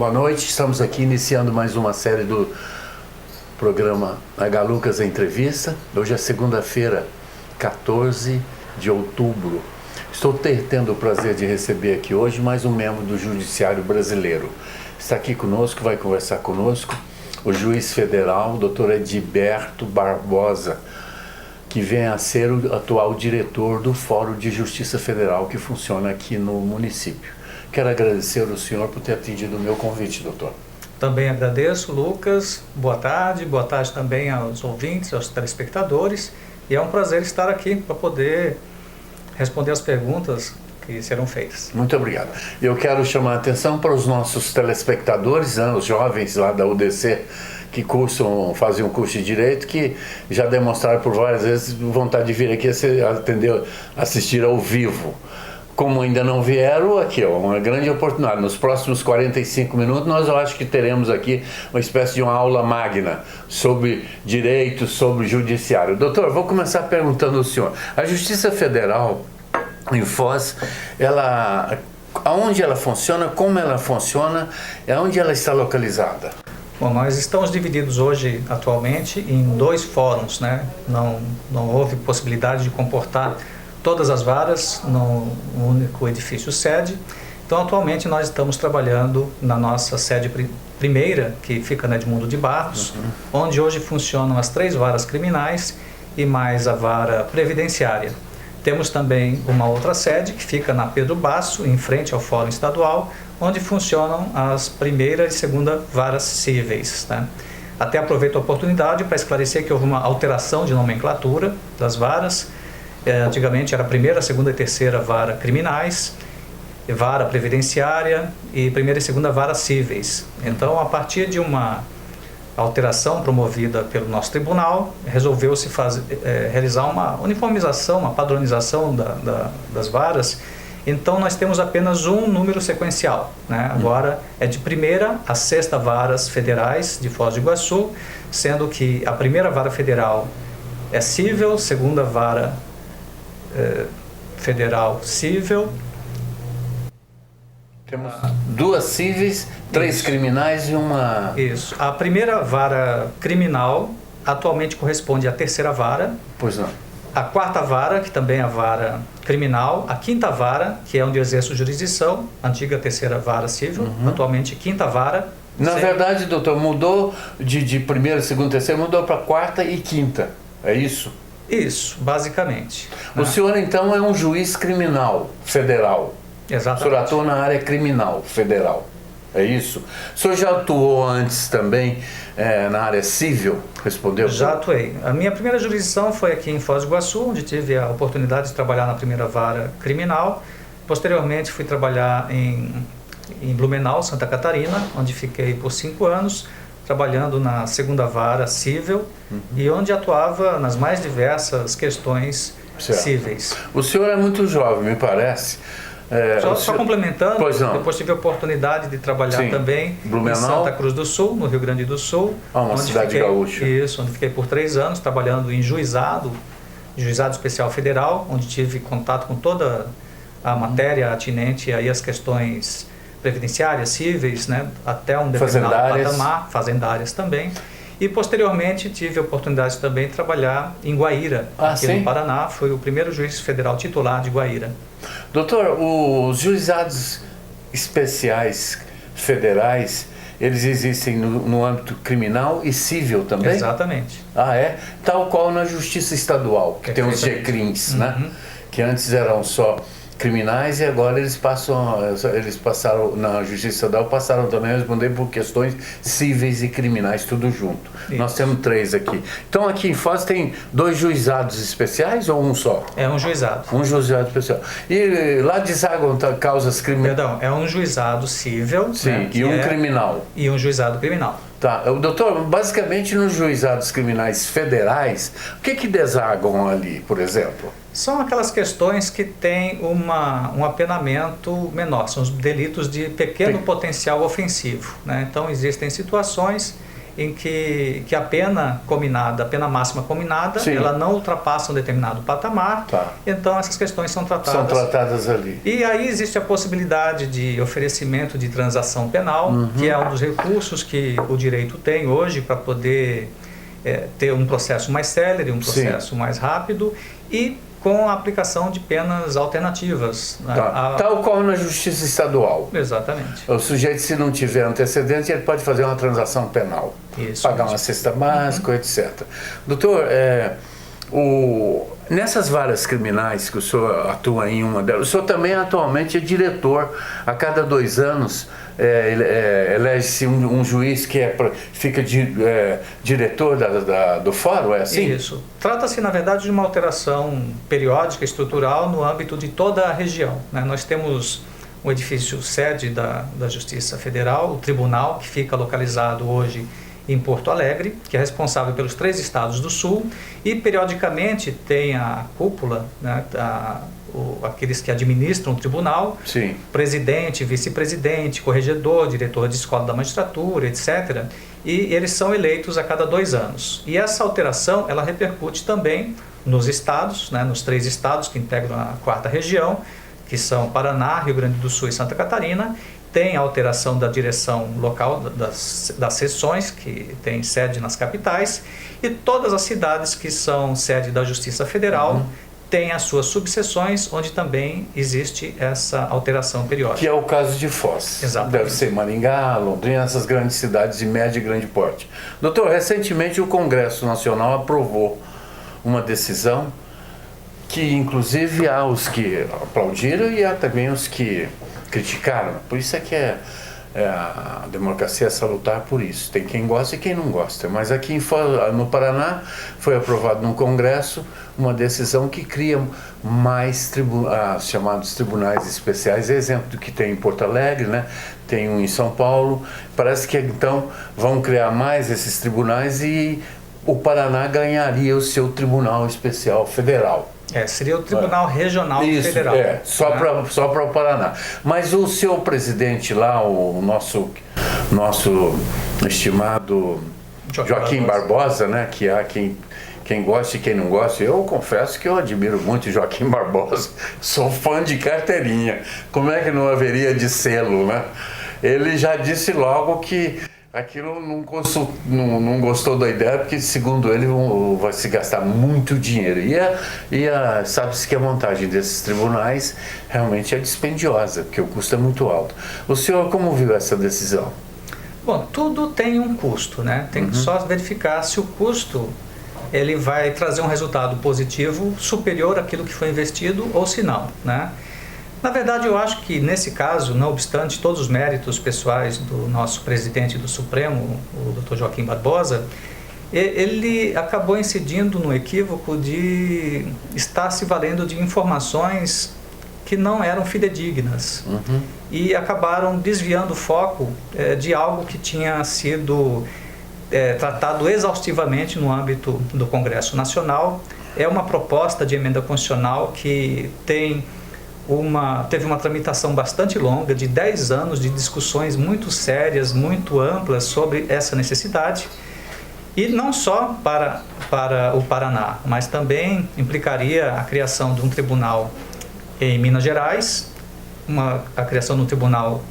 Boa noite, estamos aqui iniciando mais uma série do programa H. Lucas Entrevista. Hoje é segunda-feira, 14 de outubro. Estou tendo o prazer de receber aqui hoje mais um membro do Judiciário Brasileiro. Está aqui conosco, vai conversar conosco, o juiz federal, Dr. Edilberto Barbosa, que vem a ser o atual diretor do Fórum de Justiça Federal que funciona aqui no município. Quero agradecer ao senhor por ter atendido o meu convite, doutor. Também agradeço, Lucas. Boa tarde também aos ouvintes, aos telespectadores. E é um prazer estar aqui para poder responder as perguntas que serão feitas. Muito obrigado. Eu quero chamar a atenção para os nossos telespectadores, os jovens lá da UDC que fazem um curso de Direito, que já demonstraram por várias vezes vontade de vir aqui assistir ao vivo. Como ainda não vieram, aqui é uma grande oportunidade. Nos próximos 45 minutos, eu acho que teremos aqui uma espécie de uma aula magna sobre direito, sobre judiciário. Doutor, vou começar perguntando ao senhor. A Justiça Federal, em Foz, aonde ela funciona, como ela funciona, onde ela está localizada? Bom, nós estamos divididos hoje, atualmente, em 2 fóruns, né? Não houve possibilidade de comportar todas as varas num único edifício sede. Então, atualmente, nós estamos trabalhando na nossa sede primeira, que fica na Edmundo de Barros, onde hoje funcionam as 3 varas criminais e mais a vara previdenciária. Temos também uma outra sede, que fica na Pedro Basso, em frente ao Fórum Estadual, onde funcionam as primeira e segunda varas cíveis, né? Até aproveito a oportunidade para esclarecer que houve uma alteração de nomenclatura das varas. Antigamente era a primeira, segunda e terceira vara criminais, vara previdenciária e primeira e segunda vara cíveis. Então, a partir de uma alteração promovida pelo nosso tribunal, resolveu-se realizar uma uniformização, uma padronização das varas. Então, nós temos apenas um número sequencial, né? Agora é de primeira a sexta varas federais de Foz do Iguaçu, sendo que a primeira vara federal é cível, segunda vara federal cível. Temos 2 cíveis, 3 criminais e uma... Isso. A primeira vara criminal atualmente corresponde à terceira vara. Pois não. A quarta vara, que também é a vara criminal. A quinta vara, que é onde eu exerço jurisdição, antiga terceira vara cível, atualmente quinta vara. Na verdade, doutor, mudou de primeira, segunda, terceira, mudou para quarta e quinta. É isso? Isso, basicamente. O senhor, então, é um juiz criminal federal. Exatamente. O senhor atua na área criminal federal. É isso? O senhor já atuou antes também na área civil? Respondeu? Já atuei. A minha primeira jurisdição foi aqui em Foz do Iguaçu, onde tive a oportunidade de trabalhar na primeira vara criminal. Posteriormente, fui trabalhar em Blumenau, Santa Catarina, onde fiquei por 5 anos, trabalhando na segunda vara cível, e onde atuava nas mais diversas questões cíveis. O senhor é muito jovem, me parece. Só complementando, depois tive a oportunidade de trabalhar também em Santa Cruz do Sul, no Rio Grande do Sul. Uma cidade gaúcha. Isso, onde fiquei por 3 anos, trabalhando em juizado especial federal, onde tive contato com toda a matéria atinente aí às questões previdenciárias, cíveis, né, até um determinado patamar, fazendárias também. E posteriormente tive a oportunidade também de trabalhar em Guaíra, aqui no Paraná. Fui o primeiro juiz federal titular de Guaíra. Doutor, os juizados especiais federais, eles existem no âmbito criminal e civil também? Exatamente. Ah, é? Tal qual na Justiça Estadual, que tem os GCRIMs, né? Que antes eram só criminais e agora eles passaram na Justiça Estadual, passaram também a responder por questões cíveis e criminais, tudo junto. Isso. Nós temos 3 aqui. Então aqui em Foz tem 2 juizados especiais ou um só? É um juizado. Um juizado especial. E lá desagam causas criminais? Perdão, é um juizado cível. Sim, né, e um criminal. E um juizado criminal. Tá, doutor, basicamente nos juizados criminais federais, o que desagam ali, por exemplo? São aquelas questões que têm um apenamento menor, são os delitos de pequeno potencial ofensivo, né? Então existem situações em que a pena combinada, a pena máxima combinada, Sim. ela não ultrapassa um determinado patamar, então essas questões são tratadas. São tratadas ali. E aí existe a possibilidade de oferecimento de transação penal, que é um dos recursos que o direito tem hoje para poder ter um processo mais célere, um processo mais rápido e com a aplicação de penas alternativas. Tal qual na justiça estadual. Exatamente. O sujeito, se não tiver antecedente, ele pode fazer uma transação penal. Isso, pagar uma cesta básica, etc. Doutor, nessas varas criminais que o senhor atua em uma delas, o senhor também atualmente é diretor. A cada 2 anos elege-se um juiz que fica diretor do fórum, é assim? Isso. Trata-se, na verdade, de uma alteração periódica, estrutural, no âmbito de toda a região, né? Nós temos um edifício sede da Justiça Federal, o tribunal, que fica localizado hoje em Porto Alegre, que é responsável pelos 3 estados do Sul, e periodicamente tem a cúpula, né, aqueles que administram o tribunal, Sim. presidente, vice-presidente, corregedor, diretor de escola da magistratura, etc. E eles são eleitos a cada 2 anos. E essa alteração, ela repercute também nos estados, né, nos 3 estados que integram a 4ª região, que são Paraná, Rio Grande do Sul e Santa Catarina. Tem a alteração da direção local das seções, que tem sede nas capitais, e todas as cidades que são sede da Justiça Federal têm as suas subseções, onde também existe essa alteração periódica. Que é o caso de Foz. Exatamente. Deve ser Maringá, Londrina, essas grandes cidades de médio e grande porte. Doutor, recentemente o Congresso Nacional aprovou uma decisão que, inclusive, há os que aplaudiram e há também os que criticaram. Por isso é que a democracia é salutar por isso. Tem quem gosta e quem não gosta. Mas aqui no Paraná foi aprovado no Congresso uma decisão que cria mais chamados tribunais especiais. É exemplo do que tem em Porto Alegre, né? Tem um em São Paulo. Parece que então vão criar mais esses tribunais e o Paraná ganharia o seu Tribunal Especial Federal. Seria o Tribunal Regional Federal. Só para o Paraná. Mas o seu presidente lá, o nosso estimado Joaquim Barbosa, né, que há quem gosta e quem não gosta, eu confesso que eu admiro muito o Joaquim Barbosa, sou fã de carteirinha, como é que não haveria de sê-lo, né? Ele já disse logo que aquilo não gostou da ideia, porque, segundo ele, vai se gastar muito dinheiro. Sabe-se que a montagem desses tribunais realmente é dispendiosa, porque o custo é muito alto. O senhor como viu essa decisão? Bom, tudo tem um custo, né? Tem que só verificar se o custo ele vai trazer um resultado positivo superior àquilo que foi investido ou se não, né? Na verdade, eu acho que, nesse caso, não obstante todos os méritos pessoais do nosso presidente do Supremo, o Dr. Joaquim Barbosa, ele acabou incidindo no equívoco de estar se valendo de informações que não eram fidedignas e acabaram desviando o foco de algo que tinha sido tratado exaustivamente no âmbito do Congresso Nacional. É uma proposta de emenda constitucional que teve uma tramitação bastante longa, de 10 anos de discussões muito sérias, muito amplas sobre essa necessidade, e não só para o Paraná, mas também implicaria a criação de um tribunal em Minas Gerais, a criação de um tribunal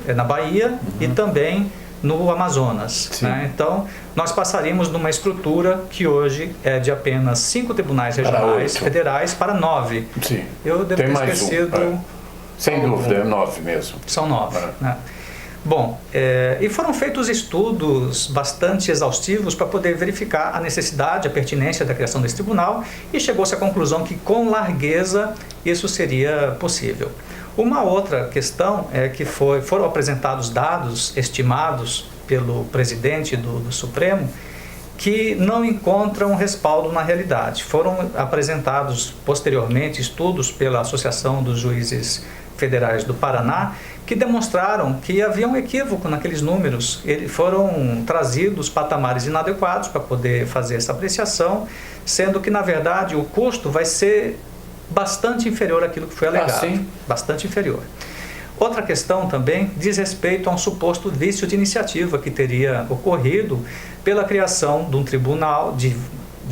na Bahia e também no Amazonas, né? Então, nós passaríamos numa estrutura que hoje é de apenas 5 tribunais regionais federais para 9. Sim. Eu devo ter esquecido. Sem dúvida, é 9 mesmo. São 9. Né? Bom, e foram feitos estudos bastante exaustivos para poder verificar a necessidade, a pertinência da criação desse tribunal, e chegou-se à conclusão que, com largueza, isso seria possível. Uma outra questão é que foram apresentados dados estimados pelo presidente do Supremo que não encontram respaldo na realidade. Foram apresentados posteriormente estudos pela Associação dos Juízes Federais do Paraná que demonstraram que havia um equívoco naqueles números. Foram trazidos patamares inadequados para poder fazer essa apreciação, sendo que, na verdade, o custo vai ser bastante inferior àquilo que foi alegado. Bastante inferior. Outra questão também diz respeito a um suposto vício de iniciativa que teria ocorrido pela criação de um tribunal, de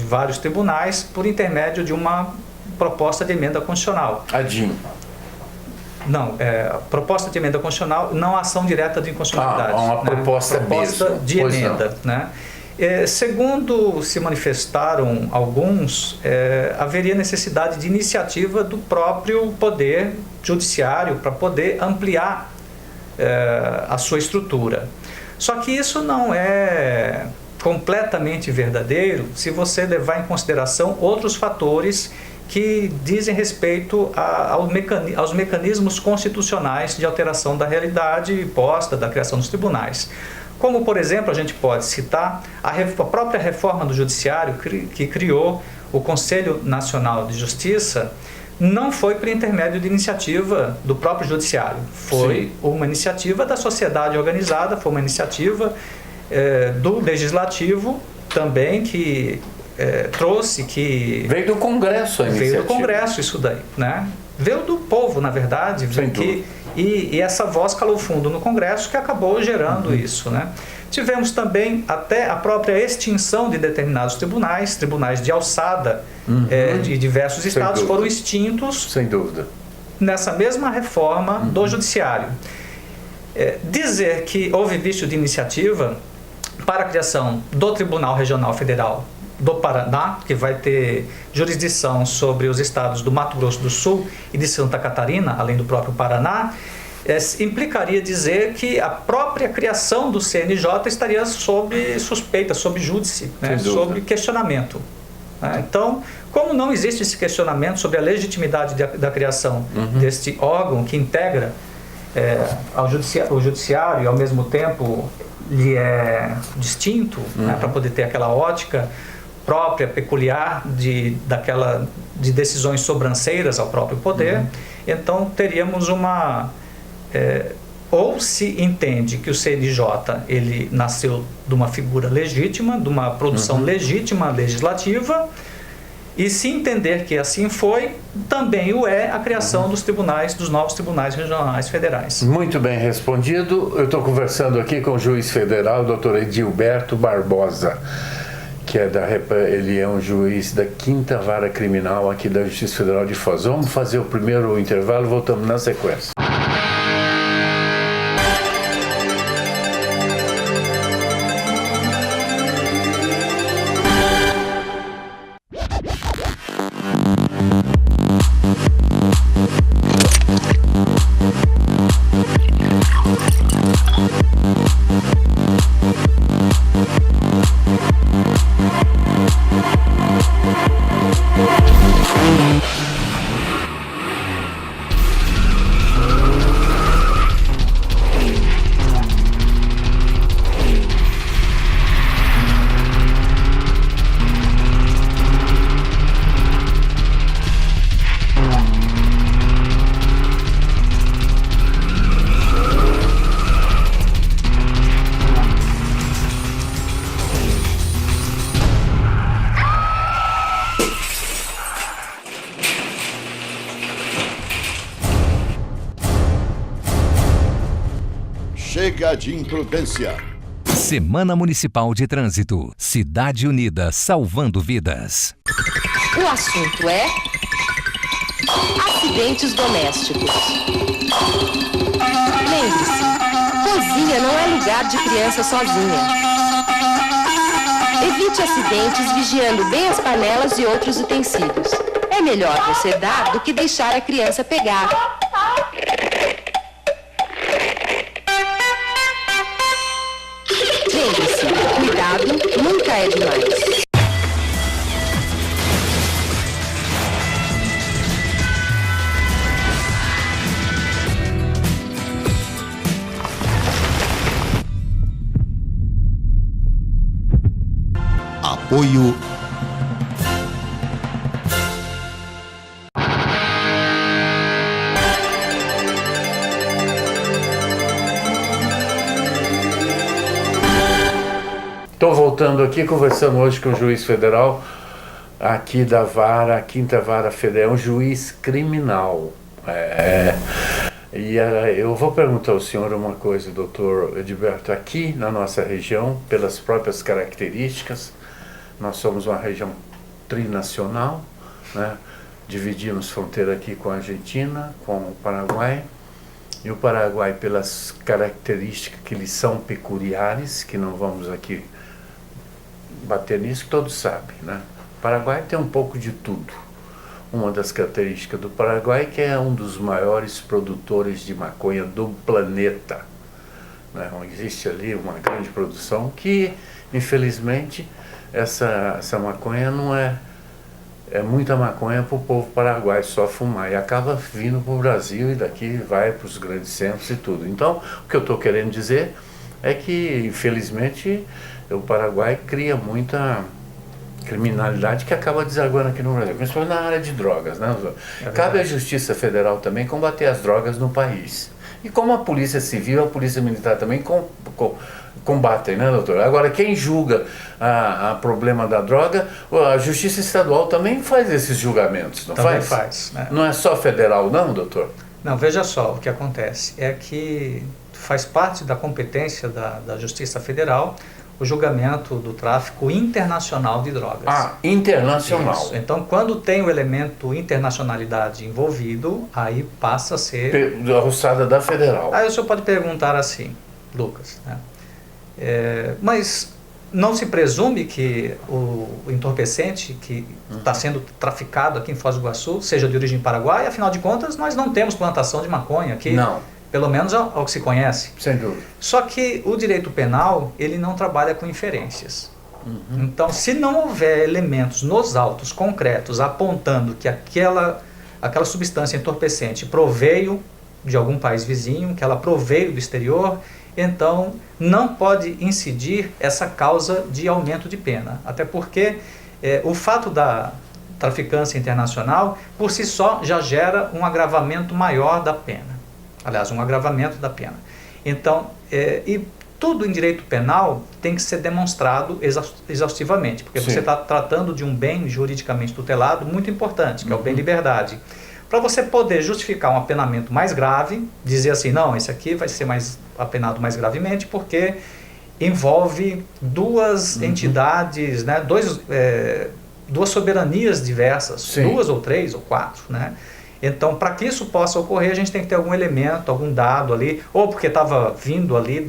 vários tribunais, por intermédio de uma proposta de emenda constitucional. Não, proposta de emenda constitucional, não ação direta de inconstitucionalidade. Uma proposta mesmo. De emenda, né? Segundo se manifestaram alguns, haveria necessidade de iniciativa do próprio Poder Judiciário para poder ampliar a sua estrutura. Só que isso não é completamente verdadeiro se você levar em consideração outros fatores que dizem respeito aos mecanismos constitucionais de alteração da realidade posta da criação dos tribunais. Como, por exemplo, a gente pode citar a própria reforma do Judiciário que criou o Conselho Nacional de Justiça, não foi por intermédio de iniciativa do próprio Judiciário, foi uma iniciativa da sociedade organizada, foi uma iniciativa do Legislativo também que trouxe que... Veio do Congresso a iniciativa. Veio do Congresso isso daí, né? Veio do povo, na verdade, e essa voz calou fundo no Congresso que acabou gerando isso, né? Tivemos também até a própria extinção de determinados tribunais de alçada de diversos estados foram extintos. Sem dúvida. Nessa mesma reforma do Judiciário. Dizer que houve vício de iniciativa para a criação do Tribunal Regional Federal do Paraná, que vai ter jurisdição sobre os estados do Mato Grosso do Sul e de Santa Catarina, além do próprio Paraná, implicaria dizer que a própria criação do CNJ estaria sob suspeita, sob júdice, né, sob questionamento. Então, como não existe esse questionamento sobre a legitimidade da criação deste órgão que integra o judiciário e ao mesmo tempo lhe é distinto, né, para poder ter aquela ótica própria, peculiar de decisões sobranceiras ao próprio poder, então teríamos ou se entende que o CNJ ele nasceu de uma figura legítima, de uma produção legítima legislativa, e se entender que assim foi, também a criação dos novos tribunais regionais federais. Muito bem respondido. Eu estou conversando aqui com o juiz federal, doutor Edilberto Barbosa, que ele é um juiz da 5ª Vara Criminal aqui da Justiça Federal de Foz. Vamos fazer o primeiro intervalo, voltamos na sequência. Chega de imprudência. Semana Municipal de Trânsito. Cidade Unida, salvando vidas. O assunto é acidentes domésticos. Lembre-se, cozinha não é lugar de criança sozinha. Evite acidentes vigiando bem as panelas e outros utensílios. É melhor você dar do que deixar a criança pegar. Lembre-se, cuidado nunca é demais. Apoio Estou voltando aqui, conversando hoje com o juiz federal aqui da Vara, a 5ª Vara Federal, um juiz criminal. E E eu vou perguntar ao senhor uma coisa, doutor Edilberto. Aqui na nossa região, pelas próprias características, nós somos uma região trinacional, né? Dividimos fronteira aqui com a Argentina, com o Paraguai. E o Paraguai, pelas características que lhes são peculiares, que não vamos aqui bater nisso, todos sabem, né? O Paraguai tem um pouco de tudo. Uma das características do Paraguai é que é um dos maiores produtores de maconha do planeta, né? Existe ali uma grande produção que, infelizmente, essa maconha não é muita maconha para o povo paraguaio só fumar, e acaba vindo para o Brasil e daqui vai para os grandes centros e tudo. Então, o que eu estou querendo dizer é que, infelizmente, o Paraguai cria muita criminalidade que acaba desaguando aqui no Brasil, principalmente na área de drogas, né? Cabe à Justiça Federal também combater as drogas no país. E como a Polícia Civil, a Polícia Militar também combatem, né, doutor? Agora, quem julga a problema da droga, a Justiça Estadual também faz esses julgamentos, não também faz? Faz, né? Não é só federal, não, doutor? Não, veja só, o que acontece é que faz parte da competência da Justiça Federal o julgamento do tráfico internacional de drogas. Ah, internacional. Isso. Então, quando tem o elemento internacionalidade envolvido, aí passa a ser... A roçada da federal. Aí o senhor pode perguntar assim, Lucas, né? Mas não se presume que o entorpecente que está sendo traficado aqui em Foz do Iguaçu seja de origem paraguaia? Afinal de contas, nós não temos plantação de maconha aqui. Não. Pelo menos ao que se conhece. Sem dúvida. Só que o direito penal, ele não trabalha com inferências. Então, se não houver elementos nos autos concretos apontando que aquela substância entorpecente proveio de algum país vizinho, que ela proveio do exterior, então não pode incidir essa causa de aumento de pena. Até porque o fato da traficância internacional, por si só, já gera um agravamento maior da pena. Aliás, um agravamento da pena. Então, e tudo em direito penal tem que ser demonstrado exaustivamente, porque Sim. você está tratando de um bem juridicamente tutelado muito importante, que é o bem-liberdade. Para você poder justificar um apenamento mais grave, dizer assim, não, esse aqui vai ser apenado mais gravemente, porque envolve duas entidades, né, duas soberanias diversas, Sim. 2 ou 3 ou 4, né? Então, para que isso possa ocorrer, a gente tem que ter algum elemento, algum dado ali, ou porque estava vindo ali,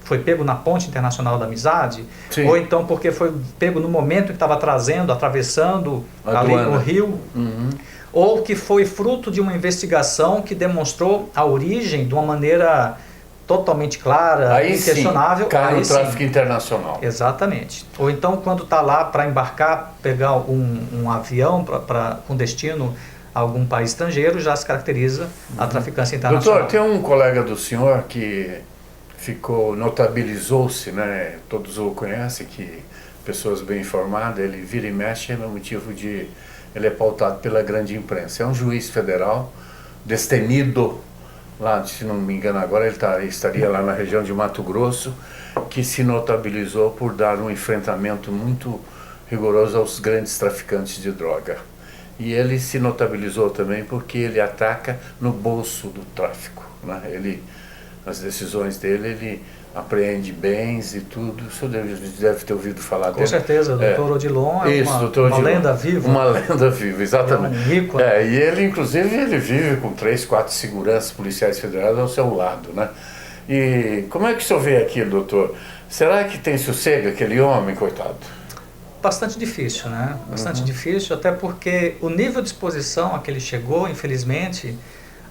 foi pego na ponte internacional da amizade, Sim. ou então porque foi pego no momento que estava atravessando ali o rio, ou que foi fruto de uma investigação que demonstrou a origem de uma maneira totalmente clara, aí inquestionável. Sim, cai no sim. tráfico internacional. Exatamente. Ou então, quando está lá para embarcar, pegar um avião com destino a algum país estrangeiro, já se caracteriza a traficância internacional. Doutor, tem um colega do senhor que notabilizou-se, né? Todos o conhecem, que pessoas bem informadas, ele vira e mexe, é motivo de... Ele é pautado pela grande imprensa. É um juiz federal, destemido, lá, se não me engano agora, ele estaria lá na região de Mato Grosso, que se notabilizou por dar um enfrentamento muito rigoroso aos grandes traficantes de droga. E ele se notabilizou também porque ele ataca no bolso do tráfico, né? Nas decisões dele, ele apreende bens e tudo. O senhor deve ter ouvido falar dele. Com certeza, o doutor Odilon é uma lenda viva. Uma lenda viva, exatamente. É um rico, e ele, inclusive, ele vive com 3, 4 seguranças policiais federais ao seu lado, né? E como é que o senhor vê aquilo, doutor? Será que tem sossego aquele homem, coitado? Bastante difícil, né? Bastante difícil, até porque o nível de exposição a que ele chegou, infelizmente,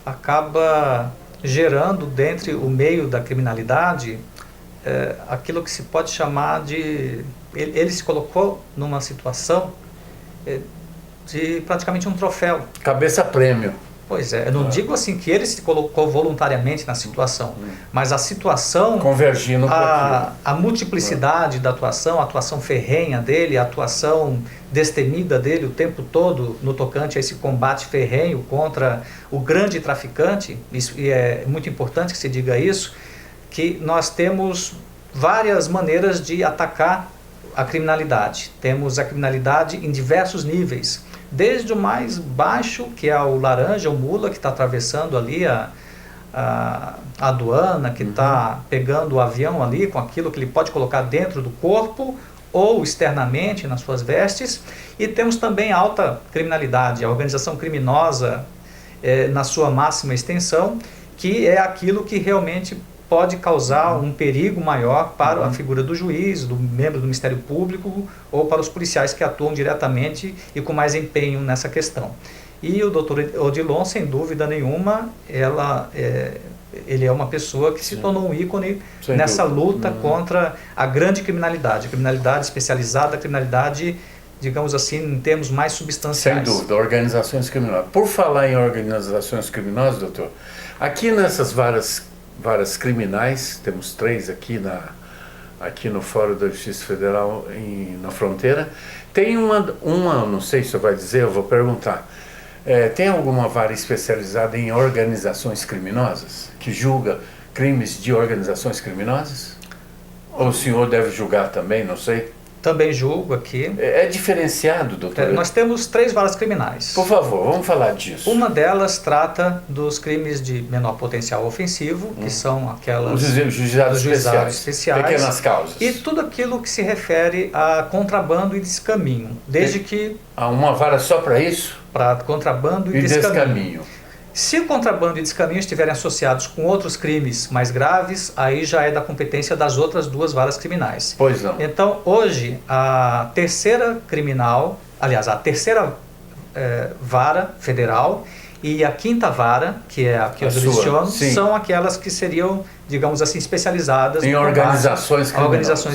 acaba gerando dentro o meio da criminalidade aquilo que se pode chamar de... Ele se colocou numa situação de praticamente um troféu. Cabeça prêmio. Pois é, eu não digo assim que ele se colocou voluntariamente na situação, mas a situação... Convergindo com aquilo. A multiplicidade da atuação, a atuação ferrenha dele, a atuação destemida dele o tempo todo no tocante a esse combate ferrenho contra o grande traficante, e é muito importante que se diga isso, que nós temos várias maneiras de atacar a criminalidade. Temos a criminalidade em diversos níveis, desde o mais baixo, que é o laranja, o mula, que está atravessando ali a aduana, que está pegando o avião ali com aquilo que ele pode colocar dentro do corpo ou externamente nas suas vestes. E temos também a alta criminalidade, a organização criminosa na sua máxima extensão, que é aquilo que realmente pode causar um perigo maior para a figura do juiz, do membro do Ministério Público ou para os policiais que atuam diretamente e com mais empenho nessa questão. E o doutor Odilon, sem dúvida nenhuma, ele é uma pessoa que se tornou um ícone nessa luta contra a grande criminalidade, a criminalidade especializada, a criminalidade, digamos assim, em termos mais substanciais. Sem dúvida, organizações criminosas. Por falar em organizações criminosas, doutor, aqui nessas varas criminais, temos 3 aqui no Fórum da Justiça Federal na fronteira, tem uma, não sei se você vai dizer, eu vou perguntar, tem alguma vara especializada em organizações criminosas, que julga crimes de organizações criminosas? Ou o senhor deve julgar também, não sei? Também julgo aqui. É diferenciado, doutor? Nós temos 3 varas criminais. Por favor, vamos falar disso. Uma delas trata dos crimes de menor potencial ofensivo, que são aquelas... Os juizados especiais. Pequenas causas. E tudo aquilo que se refere a contrabando e descaminho. Desde que... Há uma vara só para isso? Para contrabando e descaminho. Se o contrabando e descaminho estiverem associados com outros crimes mais graves, aí já é da competência das outras 2 varas criminais. Pois não. Então, hoje, a terceira vara federal e a 5ª vara, que é a que eu jurisdiciono, são aquelas que seriam, digamos assim, especializadas em organizações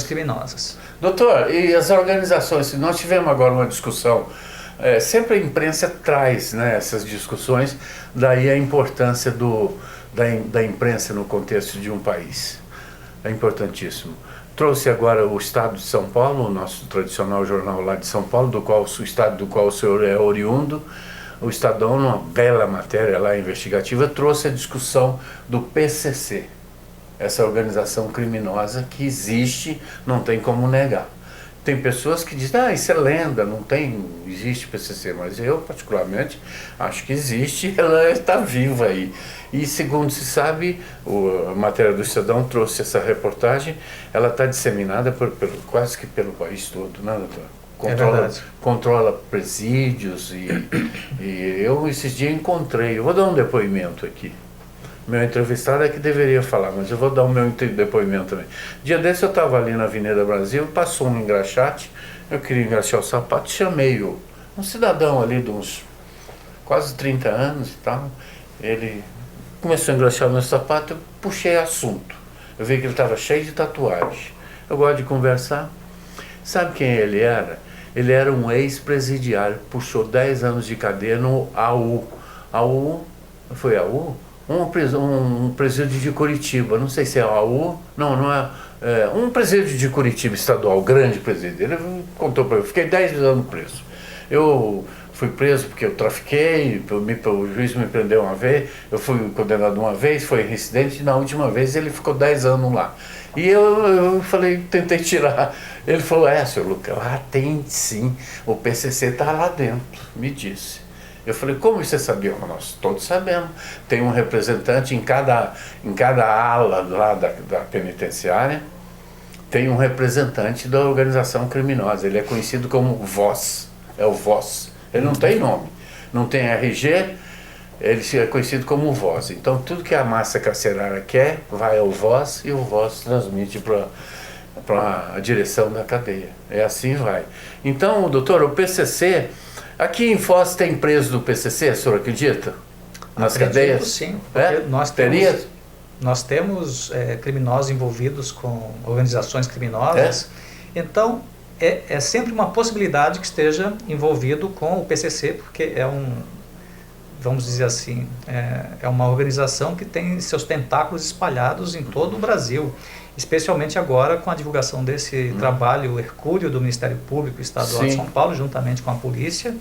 criminosas. Doutor, e as organizações, nós tivemos agora uma discussão, sempre a imprensa traz, né, essas discussões, daí a importância da imprensa no contexto de um país. É importantíssimo. Trouxe agora o Estado de São Paulo, o nosso tradicional jornal lá de São Paulo, o estado do qual o senhor é oriundo. O Estadão, numa bela matéria lá investigativa, trouxe a discussão do PCC, essa organização criminosa que existe, não tem como negar. Tem pessoas que dizem, isso é lenda, não existe PCC, mas eu particularmente acho que existe, ela está viva aí. E segundo se sabe, a matéria do Estadão trouxe essa reportagem, ela está disseminada quase que pelo país todo, né, doutor? Controla presídios e eu esses dias encontrei, eu vou dar um depoimento aqui. Meu entrevistado é que deveria falar, mas eu vou dar o meu depoimento também. Dia desse eu estava ali na Avenida Brasil, passou um engraxate, eu queria engraxar o sapato, chamei um cidadão ali de uns quase 30 anos e tal, ele começou a engraxar o meu sapato, eu puxei assunto. Eu vi que ele estava cheio de tatuagem. Eu gosto de conversar. Sabe quem ele era? Ele era um ex-presidiário, puxou 10 anos de cadeia no AU. Foi AU? Um presídio de Curitiba, não sei se é a AU, não é, um presídio de Curitiba estadual, grande presídio. Ele contou para mim, fiquei 10 anos preso. Eu fui preso porque eu trafiquei, o juiz me prendeu uma vez, eu fui condenado uma vez, foi reincidente, e na última vez ele ficou 10 anos lá. E eu falei, tentei tirar. Ele falou, senhor Lucas, lá tem sim, o PCC está lá dentro, me disse. Eu falei, como você sabia? Nós todos sabemos. Tem um representante em cada ala lá da penitenciária, tem um representante da organização criminosa. Ele é conhecido como Voz, é o Voz. Ele não tem nome, não tem RG, ele é conhecido como Voz. Então tudo que a massa carcerária quer, vai ao Voz e o Voz transmite para a direção da cadeia. É assim vai. Então, doutor, o PCC... Aqui em Foz tem preso do PCC, o senhor acredita? Nas cadeias? Sim, nós temos criminosos envolvidos com organizações criminosas, então é sempre uma possibilidade que esteja envolvido com o PCC, porque vamos dizer assim, é uma organização que tem seus tentáculos espalhados em todo o Brasil, especialmente agora com a divulgação desse trabalho hercúleo do Ministério Público Estadual de São Paulo, juntamente com a polícia,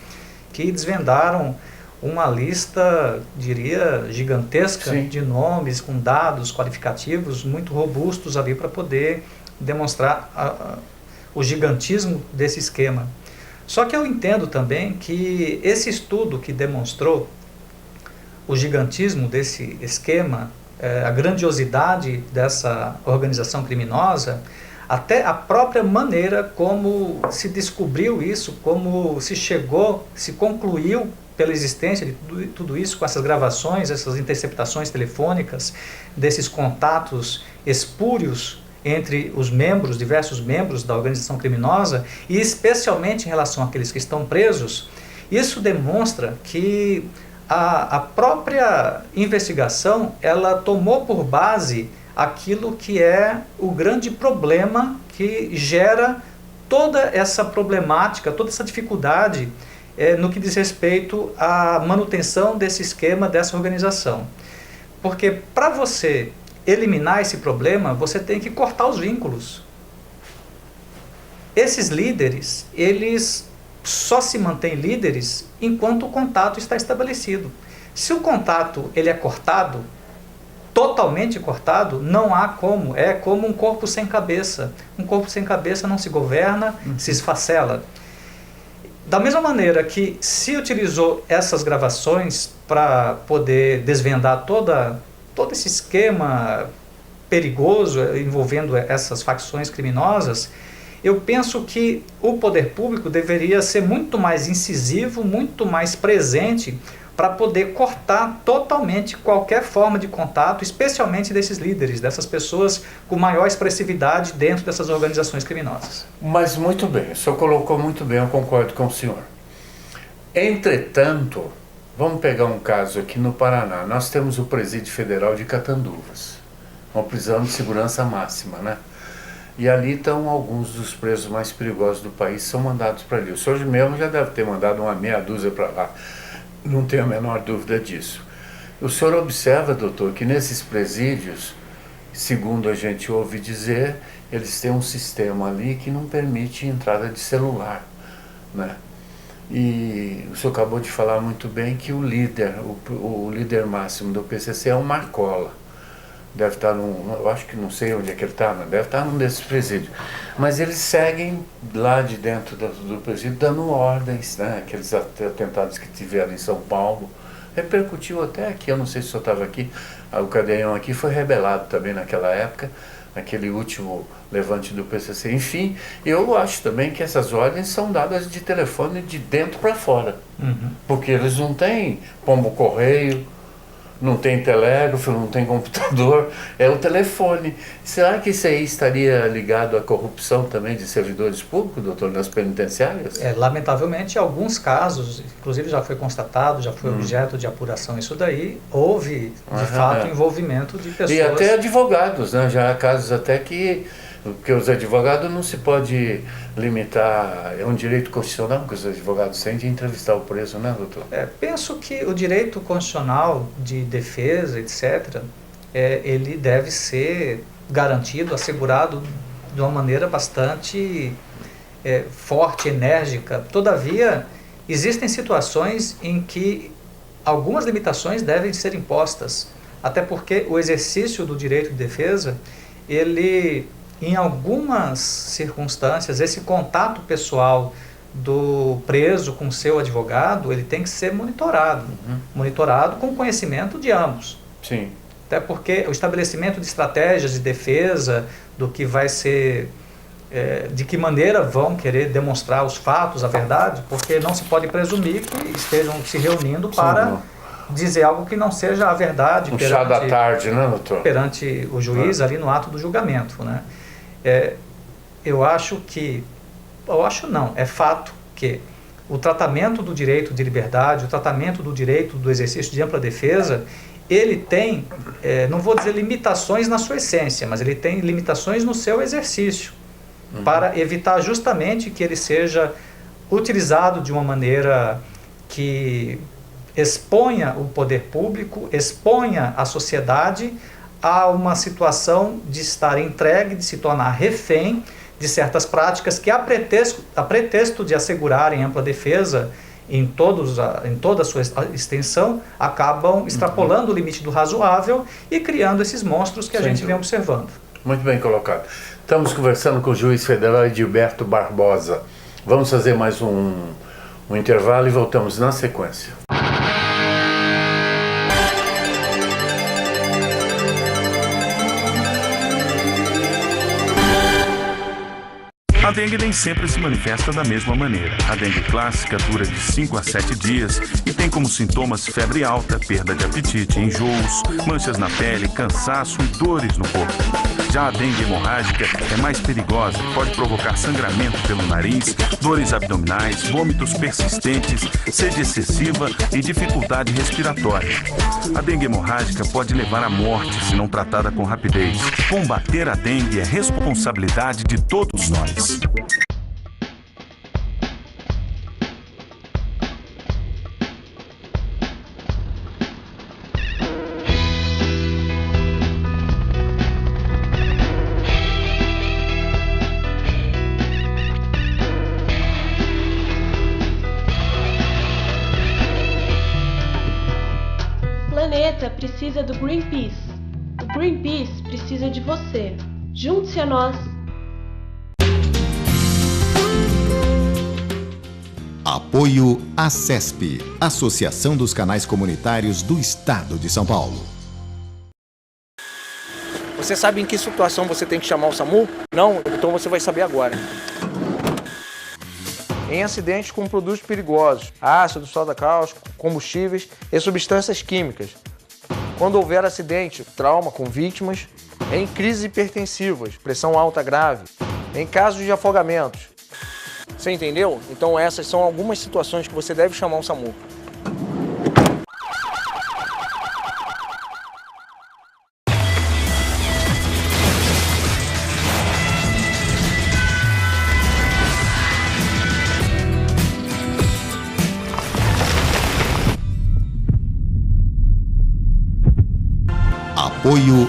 que desvendaram uma lista, diria, gigantesca de nomes, com dados qualificativos muito robustos ali para poder demonstrar o gigantismo desse esquema. Só que eu entendo também que esse estudo que demonstrou o gigantismo desse esquema a grandiosidade dessa organização criminosa, até a própria maneira como se descobriu isso, como se concluiu pela existência de tudo isso, com essas gravações, essas interceptações telefônicas, desses contatos espúrios entre os membros, diversos membros da organização criminosa, e especialmente em relação àqueles que estão presos. Isso demonstra que a própria investigação, ela tomou por base aquilo que é o grande problema que gera toda essa problemática, toda essa dificuldade no que diz respeito à manutenção desse esquema, dessa organização. Porque para você eliminar esse problema, você tem que cortar os vínculos. Esses líderes, eles só se mantêm líderes enquanto o contato está estabelecido. Se o contato ele é cortado, totalmente cortado, não há como. É como um corpo sem cabeça. Um corpo sem cabeça não se governa, se esfacela. Da mesma maneira que se utilizou essas gravações para poder desvendar todo esse esquema perigoso envolvendo essas facções criminosas, eu penso que o poder público deveria ser muito mais incisivo, muito mais presente para poder cortar totalmente qualquer forma de contato, especialmente desses líderes, dessas pessoas com maior expressividade dentro dessas organizações criminosas. Mas muito bem, o senhor colocou muito bem, eu concordo com o senhor. Entretanto, vamos pegar um caso aqui no Paraná. Nós temos o Presídio Federal de Catanduvas, uma prisão de segurança máxima, né? E ali estão alguns dos presos mais perigosos do país, são mandados para ali. O senhor mesmo já deve ter mandado uma meia dúzia para lá, não tenho a menor dúvida disso. O senhor observa, doutor, que nesses presídios, segundo a gente ouve dizer, eles têm um sistema ali que não permite entrada de celular, né? E o senhor acabou de falar muito bem que o líder máximo do PCC é o Marcola. Deve estar eu acho que não sei onde é que ele está, mas deve estar num desses presídios. Mas eles seguem lá de dentro do presídio dando ordens, né? Aqueles atentados que tiveram em São Paulo. Repercutiu até aqui, eu não sei se o senhor estava aqui, o Cadeião aqui foi rebelado também naquela época, naquele último levante do PCC. Enfim, eu acho também que essas ordens são dadas de telefone de dentro para fora. Porque eles não têm pombo-correio, não tem telégrafo, não tem computador, é o telefone. Será que isso aí estaria ligado à corrupção também de servidores públicos, doutor, nas penitenciárias? Lamentavelmente, em alguns casos, inclusive já foi constatado, já foi objeto de apuração isso daí, houve, de fato, envolvimento de pessoas... E até advogados, né? Já há casos até que... Porque os advogados não se pode limitar, é um direito constitucional que os advogados têm de entrevistar o preso, né, doutor? Penso que o direito constitucional de defesa, etc., ele deve ser garantido, assegurado de uma maneira bastante forte, enérgica. Todavia, existem situações em que algumas limitações devem ser impostas, até porque o exercício do direito de defesa, ele... Em algumas circunstâncias, esse contato pessoal do preso com seu advogado, ele tem que ser monitorado. Monitorado com conhecimento de ambos. Sim. Até porque o estabelecimento de estratégias de defesa, do que vai ser... de que maneira vão querer demonstrar os fatos, a verdade, porque não se pode presumir que estejam se reunindo para... dizer algo que não seja a verdade chá da tarde, né, doutor? Perante o juiz ali no ato do julgamento, né? Eu acho não, é fato que o tratamento do direito de liberdade, o tratamento do direito do exercício de ampla defesa, ele tem, não vou dizer limitações na sua essência, mas ele tem limitações no seu exercício, para evitar justamente que ele seja utilizado de uma maneira que exponha o poder público, exponha a sociedade a uma situação de estar entregue, de se tornar refém de certas práticas que, a pretexto de assegurarem ampla defesa em toda a sua extensão, acabam extrapolando o limite do razoável e criando esses monstros que a gente vem observando. Muito bem colocado. Estamos conversando com o juiz federal Edilberto Barbosa. Vamos fazer mais um intervalo e voltamos na sequência. dengue nem sempre se manifesta da mesma maneira. A dengue clássica dura de 5 a 7 dias e tem como sintomas febre alta, perda de apetite, enjoos, manchas na pele, cansaço e dores no corpo. Já a dengue hemorrágica é mais perigosa, pode provocar sangramento pelo nariz, dores abdominais, vômitos persistentes, sede excessiva e dificuldade respiratória. A dengue hemorrágica pode levar à morte se não tratada com rapidez. Combater a dengue é responsabilidade de todos nós. O planeta precisa do Greenpeace. O Greenpeace precisa de você. Junte-se a nós. Apoio ACESP, Associação dos Canais Comunitários do Estado de São Paulo. Você sabe em que situação você tem que chamar o SAMU? Não? Então você vai saber agora. Em acidentes com produtos perigosos, ácido, soda cáustica, combustíveis e substâncias químicas. Quando houver acidente, trauma com vítimas, em crises hipertensivas, pressão alta grave, em casos de afogamentos. Você entendeu? Então essas são algumas situações que você deve chamar o SAMU. Apoio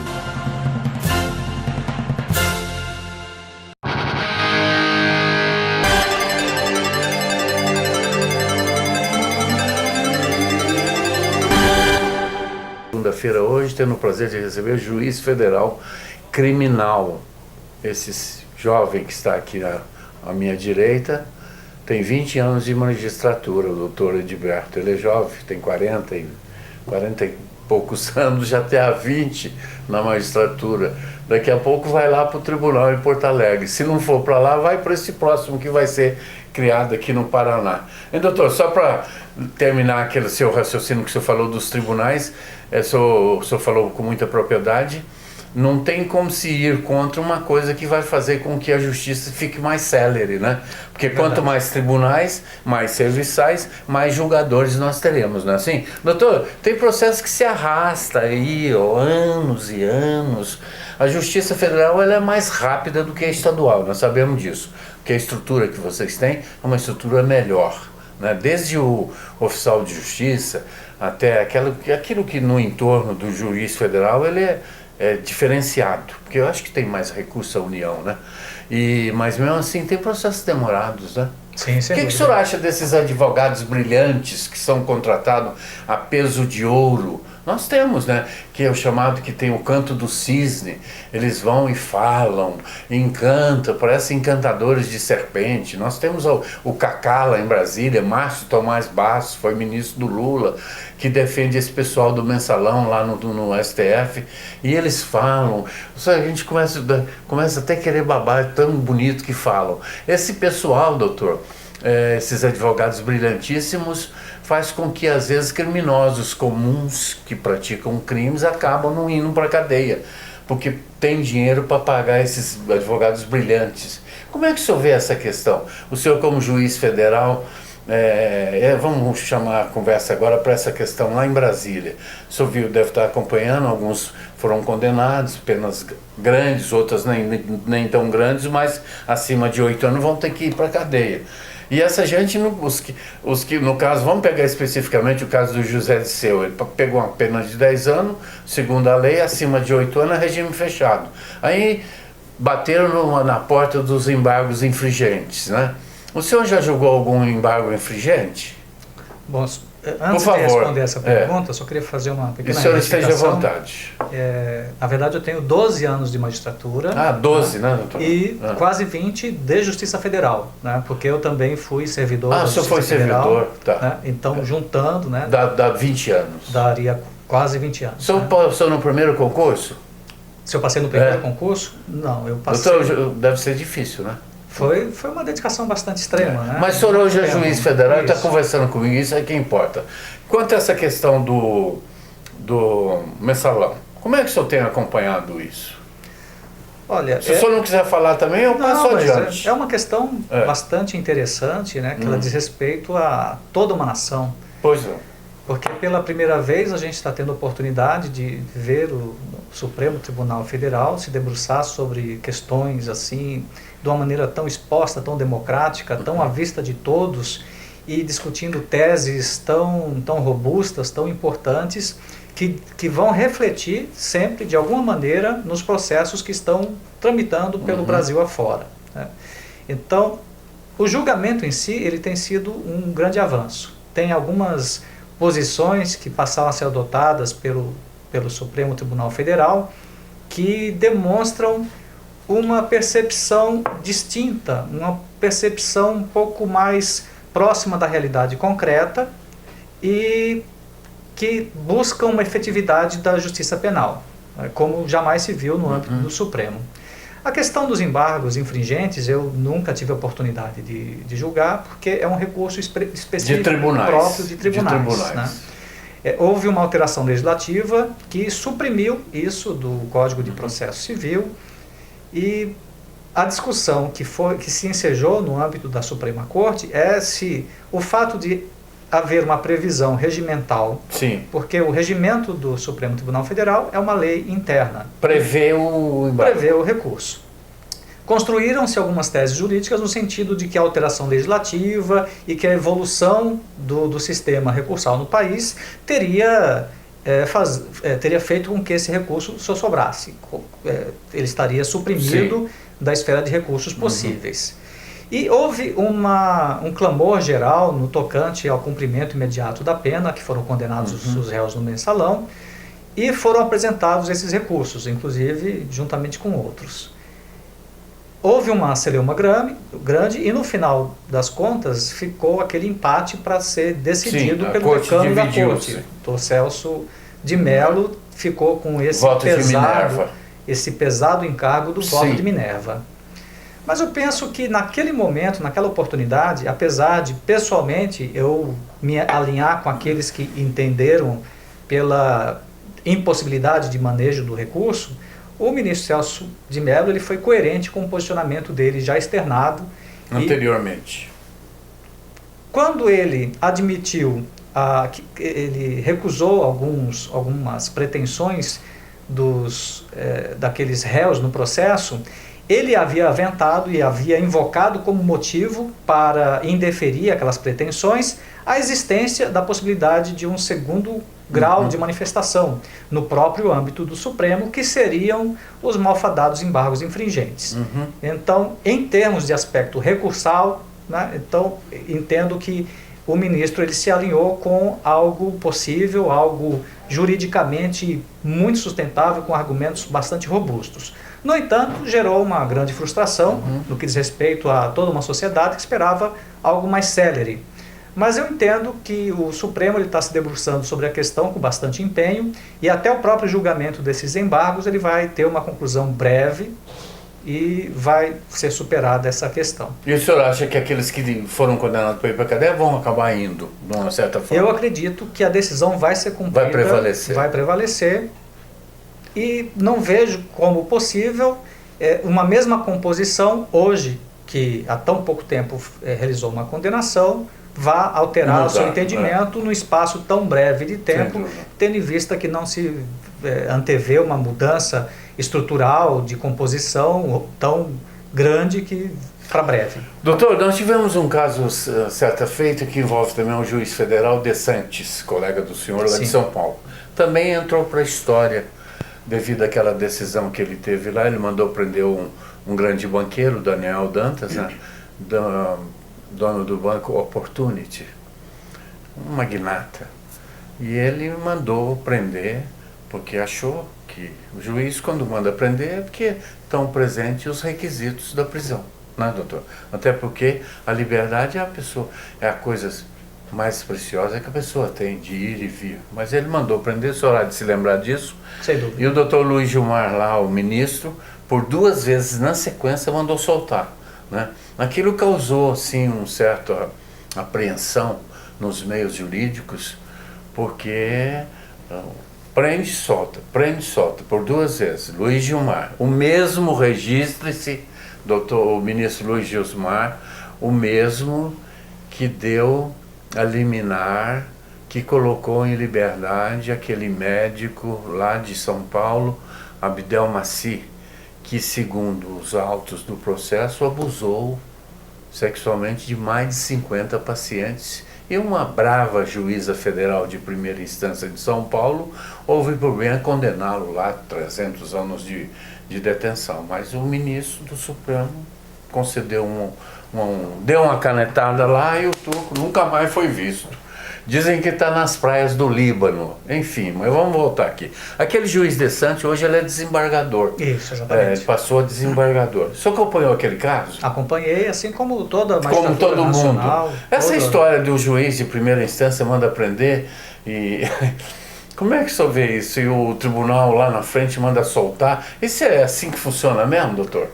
Segunda-feira hoje, tendo o prazer de receber o juiz federal criminal. Esse jovem que está aqui à minha direita tem 20 anos de magistratura, o doutor Edilberto. Ele é jovem, tem 40 e poucos anos, já tem há 20 na magistratura. Daqui a pouco vai lá para o tribunal em Porto Alegre. Se não for para lá, vai para esse próximo que vai ser criado aqui no Paraná. E, doutor, só para terminar aquele seu raciocínio que o senhor falou dos tribunais, o senhor falou com muita propriedade, não tem como se ir contra uma coisa que vai fazer com que a justiça fique mais célere, né? Porque quanto mais tribunais, mais serviçais, mais julgadores nós teremos, não é assim? Doutor, tem processo que se arrasta aí, anos e anos. A Justiça Federal ela é mais rápida do que a estadual, nós sabemos disso. Porque a estrutura que vocês têm é uma estrutura melhor, né? Desde o oficial de justiça até aquilo que no entorno do juiz federal ele é diferenciado, porque eu acho que tem mais recurso a União, né? Mas mesmo assim tem processos demorados, né? Sim, o que o senhor acha desses advogados brilhantes que são contratados a peso de ouro? Nós temos, né, que é o chamado que tem o canto do cisne, eles vão e falam, encantam, parecem encantadores de serpente. Nós temos o Cacá lá em Brasília, Márcio Tomás Bastos, foi ministro do Lula, que defende esse pessoal do mensalão lá no STF, e eles falam, a gente começa até a querer babar, é tão bonito que falam. Esse pessoal, doutor, esses advogados brilhantíssimos, faz com que às vezes criminosos comuns que praticam crimes acabam não indo para a cadeia, porque tem dinheiro para pagar esses advogados brilhantes. Como é que o senhor vê essa questão? O senhor como juiz federal, vamos chamar a conversa agora para essa questão lá em Brasília. O senhor deve estar acompanhando, alguns foram condenados, penas grandes, outras nem tão grandes, mas acima de 8 anos vão ter que ir para a cadeia. E essa gente, os que no caso, vamos pegar especificamente o caso do José Disseu, ele pegou uma pena de 10 anos, segundo a lei, acima de 8 anos é regime fechado. Aí bateram na porta dos embargos infringentes, né? O senhor já julgou algum embargo infringente? Bom, antes de responder essa pergunta, eu só queria fazer uma pequena retificação. O senhor esteja à vontade. Na verdade, eu tenho 12 anos de magistratura. 12, né, doutor? E quase 20 de Justiça Federal, né? Porque eu também fui servidor da Justiça Federal. O senhor foi servidor, tá. Né? Então, juntando, né? Dá 20 anos. Daria quase 20 anos. O senhor passou no primeiro concurso? Se eu passei no primeiro concurso? Não, eu passei... Doutor, deve ser difícil, né? Foi uma dedicação bastante extrema, né? Mas o senhor hoje é juiz federal e está Isso. conversando comigo, isso é que importa. Quanto a essa questão do mensalão, como é que o senhor tem acompanhado isso? Olha, Se o senhor não quiser falar também, eu passo mas adiante. é uma questão bastante interessante, né? Que ela diz respeito a toda uma nação. Pois é. Porque pela primeira vez a gente está tendo a oportunidade de ver o Supremo Tribunal Federal se debruçar sobre questões assim, de uma maneira tão exposta, tão democrática, tão à vista de todos, e discutindo teses tão robustas, tão importantes, que vão refletir sempre, de alguma maneira, nos processos que estão tramitando pelo Brasil afora, né? Então, o julgamento em si, ele tem sido um grande avanço. Tem algumas posições que passaram a ser adotadas pelo Supremo Tribunal Federal que demonstram uma percepção distinta, uma percepção um pouco mais próxima da realidade concreta e que buscam uma efetividade da justiça penal, como jamais se viu no âmbito do Supremo. A questão dos embargos infringentes, eu nunca tive a oportunidade de julgar, porque é um recurso específico próprio de tribunais. Né? Houve uma alteração legislativa que suprimiu isso do Código de Processo Civil, e a discussão que se ensejou no âmbito da Suprema Corte é se o fato de haver uma previsão regimental, sim, porque o regimento do Supremo Tribunal Federal é uma lei interna. Prevê o recurso. Construíram-se algumas teses jurídicas no sentido de que a alteração legislativa e que a evolução do sistema recursal no país teria feito com que esse recurso só sobrasse. Ele estaria suprimido da esfera de recursos possíveis. E houve um clamor geral no tocante ao cumprimento imediato da pena, que foram condenados os réus no mensalão, e foram apresentados esses recursos, inclusive juntamente com outros. Houve uma celeuma grande e no final das contas ficou aquele empate para ser decidido pelo decano da corte. O Celso de Mello ficou com esse pesado encargo do voto de Minerva. Mas eu penso que naquele momento, naquela oportunidade, apesar de pessoalmente eu me alinhar com aqueles que entenderam pela impossibilidade de manejo do recurso, o ministro Celso de Mello ele foi coerente com o posicionamento dele já externado anteriormente. Quando ele admitiu que ele recusou algumas pretensões daqueles réus no processo, ele havia aventado e havia invocado como motivo para indeferir aquelas pretensões a existência da possibilidade de um segundo grau de manifestação no próprio âmbito do Supremo, que seriam os malfadados embargos infringentes. Então, em termos de aspecto recursal, né, então, entendo que o ministro ele se alinhou com algo possível, algo juridicamente muito sustentável, com argumentos bastante robustos. No entanto, gerou uma grande frustração no que diz respeito a toda uma sociedade que esperava algo mais célere. Mas eu entendo que o Supremo está se debruçando sobre a questão com bastante empenho e até o próprio julgamento desses embargos ele vai ter uma conclusão breve e vai ser superada essa questão. E o senhor acha que aqueles que foram condenados para ir para a cadeia vão acabar indo, de uma certa forma? Eu acredito que a decisão vai ser cumprida. Vai prevalecer. E não vejo como possível uma mesma composição hoje, que há tão pouco tempo realizou uma condenação, vá alterar o seu entendimento num espaço tão breve de tempo, tendo em vista que não se antevê uma mudança estrutural de composição tão grande que para breve. Doutor, nós tivemos um caso certa feita que envolve também um juiz federal, De Santis, colega do senhor lá de São Paulo. Também entrou para a história devido àquela decisão que ele teve lá. Ele mandou prender um grande banqueiro, Daniel Dantas, né? Dono do banco Opportunity, um magnata. E ele mandou prender porque achou que o juiz, quando manda prender, é porque estão presentes os requisitos da prisão, né, doutor? Até porque a liberdade é a coisa mais preciosa que a pessoa tem de ir e vir. Mas ele mandou prender, o senhor há de se lembrar disso. Sem dúvida. E o doutor Luiz Gilmar lá, o ministro, por 2 vezes na sequência mandou soltar. né? Aquilo causou, assim, uma certa apreensão nos meios jurídicos, porque prende e solta por 2 vezes. Luiz Gilmar, o mesmo, registre-se, o ministro Luiz Gilmar, o mesmo que deu a liminar, que colocou em liberdade aquele médico lá de São Paulo, Abdel Maci, que, segundo os autos do processo, abusou sexualmente de mais de 50 pacientes. E uma brava juíza federal de primeira instância de São Paulo houve por bem a condená-lo lá a 300 anos de detenção. Mas o ministro do Supremo concedeu deu uma canetada lá e o turco nunca mais foi visto. Dizem que está nas praias do Líbano. Enfim, mas vamos voltar aqui. Aquele juiz Dessantes, hoje ele é desembargador. Isso, exatamente. Ele passou a desembargador. O senhor acompanhou aquele caso? Acompanhei, assim como toda a Como todo nacional, mundo. Essa história do juiz de primeira instância manda prender e... Como é que o senhor vê isso? E o tribunal lá na frente manda soltar? Isso é assim que funciona mesmo, doutor?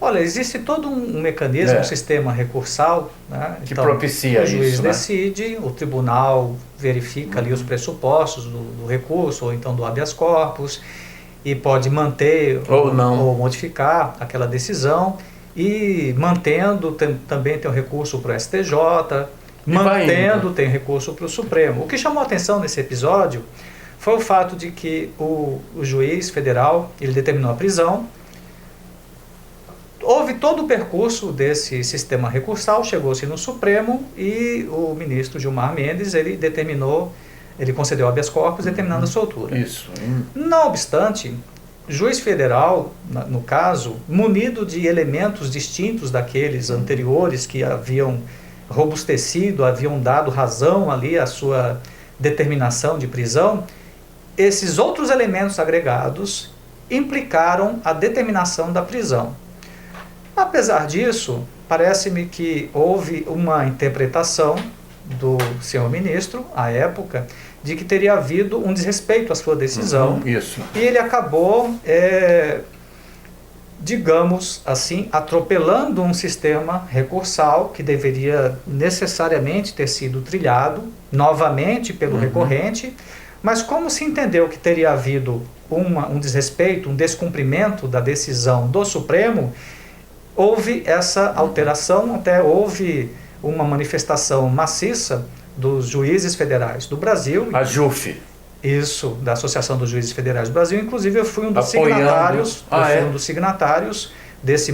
Olha, existe todo um mecanismo, um sistema recursal, né? Que propicia isso. O juiz né? decide, o tribunal verifica ali os pressupostos do recurso, ou então do habeas corpus, e pode manter ou modificar aquela decisão, e mantendo, também tem o recurso para o STJ, mantendo, tem recurso para o Supremo. O que chamou a atenção nesse episódio foi o fato de que o juiz federal, ele determinou a prisão. Houve todo o percurso desse sistema recursal, chegou-se no Supremo e o ministro Gilmar Mendes, ele concedeu habeas corpus determinando a soltura. Isso. Não obstante, juiz federal, no caso, munido de elementos distintos daqueles anteriores que haviam robustecido, haviam dado razão ali à sua determinação de prisão, esses outros elementos agregados implicaram a determinação da prisão. Apesar disso, parece-me que houve uma interpretação do senhor ministro, à época, de que teria havido um desrespeito à sua decisão. Isso. E ele acabou, digamos assim, atropelando um sistema recursal que deveria necessariamente ter sido trilhado novamente pelo recorrente, mas como se entendeu que teria havido um desrespeito, um descumprimento da decisão do Supremo, houve essa alteração, até houve uma manifestação maciça dos juízes federais do Brasil. A JUF. Isso, da Associação dos Juízes Federais do Brasil. Inclusive eu fui um dos signatários, desse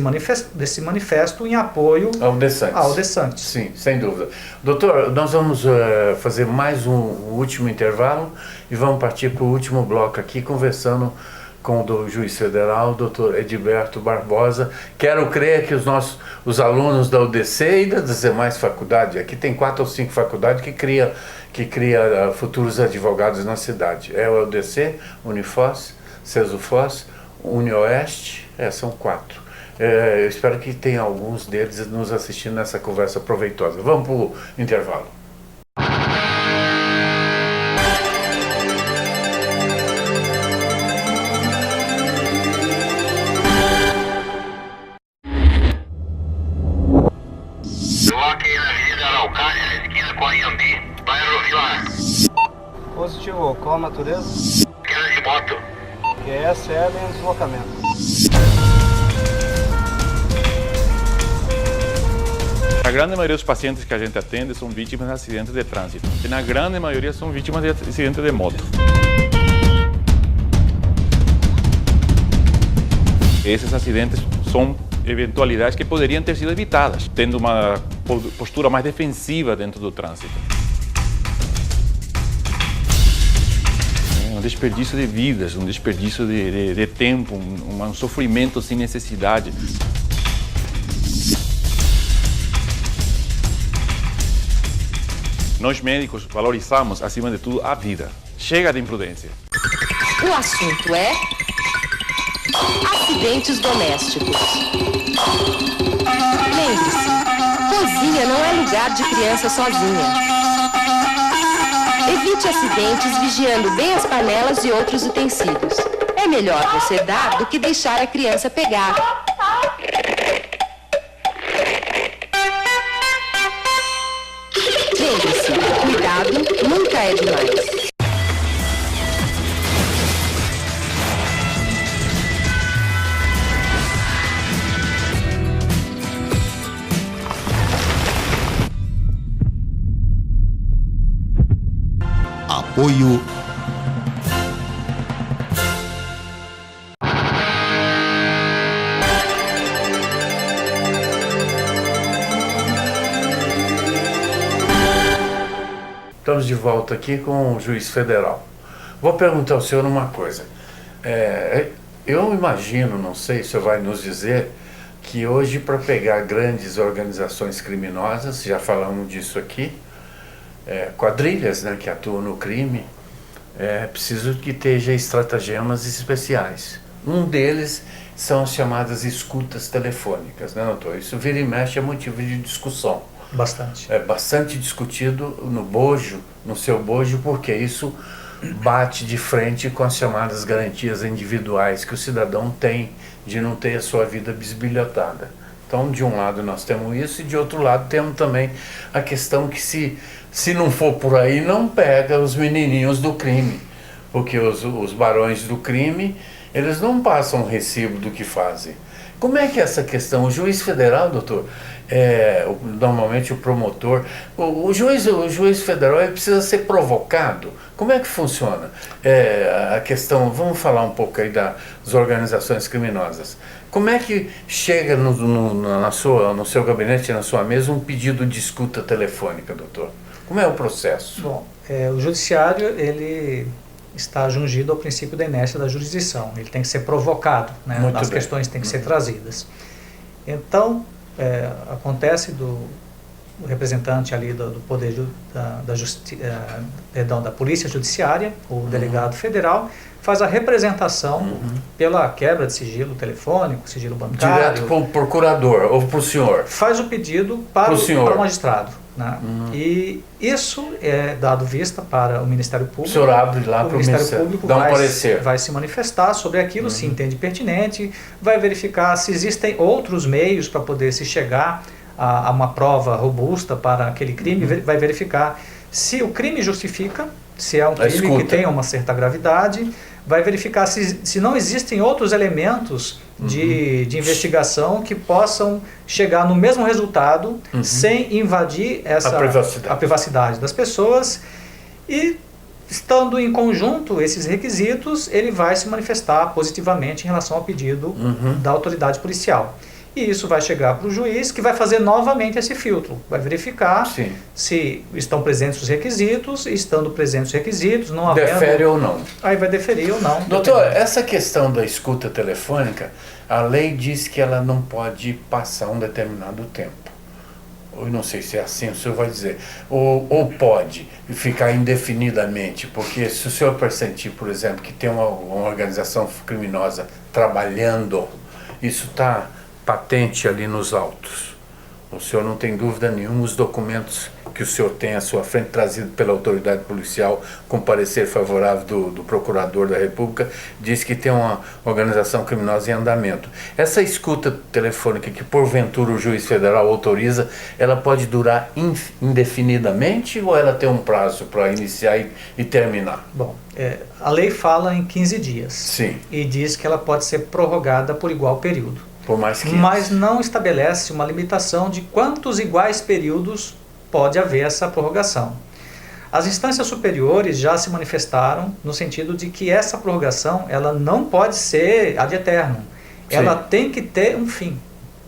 manifesto em apoio ao Dessantes. Sim, sem dúvida. Doutor, nós vamos fazer mais um último intervalo e vamos partir para o último bloco aqui, conversando com o juiz federal, doutor Edilberto Barbosa. Quero crer que os alunos da UDC e das demais faculdades, aqui tem 4 ou 5 faculdades que cria futuros advogados na cidade. É o UDC, Unifoz, Cesufoz, UniOeste, são 4. Eu espero que tenha alguns deles nos assistindo nessa conversa proveitosa. Vamos para o intervalo. Positivo, qual a natureza? Queda de moto. QS, L em deslocamento. A grande maioria dos pacientes que a gente atende são vítimas de acidentes de trânsito. E na grande maioria são vítimas de acidentes de moto. Esses acidentes são eventualidades que poderiam ter sido evitadas, tendo uma postura mais defensiva dentro do trânsito. Um desperdício de vidas, um desperdício de tempo, um sofrimento sem necessidade. Nós médicos valorizamos, acima de tudo, a vida. Chega de imprudência. O assunto é acidentes domésticos. Lembre-se, cozinha não é lugar de criança sozinha. Evite acidentes vigiando bem as panelas e outros utensílios. É melhor você dar do que deixar a criança pegar. já é demais. Apoio Estamos de volta aqui com o juiz federal. Vou perguntar ao senhor uma coisa. Eu imagino, não sei, o senhor vai nos dizer, que hoje para pegar grandes organizações criminosas, já falamos disso aqui, quadrilhas, né, que atuam no crime, é preciso que esteja estratagemas especiais. Um deles são as chamadas escutas telefônicas, né, doutor? Isso vira e mexe é motivo de discussão. Bastante. É bastante discutido no seu bojo, porque isso bate de frente com as chamadas garantias individuais que o cidadão tem de não ter a sua vida bisbilhotada. Então, de um lado nós temos isso, e de outro lado temos também a questão que se não for por aí, não pega os menininhos do crime, porque os barões do crime, eles não passam recibo do que fazem. Como é que é essa questão? O juiz federal, doutor, normalmente o promotor, o juiz federal ele precisa ser provocado. Como é que funciona a questão? Vamos falar um pouco aí das organizações criminosas. Como é que chega no seu gabinete, na sua mesa, um pedido de escuta telefônica, doutor? Como é o processo? Bom, o judiciário, ele está jungido ao princípio da inércia da jurisdição. Ele tem que ser provocado, né? As questões têm que ser trazidas. Então, acontece do representante ali do poder da polícia judiciária, o delegado federal, faz a representação pela quebra de sigilo telefônico, sigilo bancário. Direto para o procurador ou para o senhor? Faz o pedido para o magistrado. Né? E isso é dado vista para o Ministério Público. O senhor abre lá para o Ministério Público, dá um parecer. Vai se manifestar sobre aquilo, se entende pertinente, vai verificar se existem outros meios para poder se chegar a uma prova robusta para aquele crime, vai verificar se o crime justifica, se é um crime que tem uma certa gravidade, vai verificar se não existem outros elementos de investigação que possam chegar no mesmo resultado sem invadir a privacidade das pessoas, e estando em conjunto esses requisitos, ele vai se manifestar positivamente em relação ao pedido da autoridade policial. E isso vai chegar para o juiz, que vai fazer novamente esse filtro. Vai verificar se estão presentes os requisitos, e estando presentes os requisitos, não havendo... Defere ou não. Aí vai deferir ou não. Doutor, essa questão da escuta telefônica, a lei diz que ela não pode passar um determinado tempo. Eu não sei se é assim, o senhor vai dizer. Ou pode ficar indefinidamente, porque se o senhor pressentir, por exemplo, que tem uma organização criminosa trabalhando, isso está patente ali nos autos. O senhor não tem dúvida nenhuma, os documentos que o senhor tem à sua frente, trazido pela autoridade policial, com parecer favorável do procurador da República, diz que tem uma organização criminosa em andamento. Essa escuta telefônica que porventura o juiz federal autoriza, ela pode durar indefinidamente, ou ela tem um prazo para iniciar e terminar? Bom, a lei fala em 15 dias. Sim. E diz que ela pode ser prorrogada por igual período. Mas não estabelece uma limitação de quantos iguais períodos pode haver essa prorrogação. As instâncias superiores já se manifestaram no sentido de que essa prorrogação ela não pode ser ad eternum. Ela tem que ter um fim.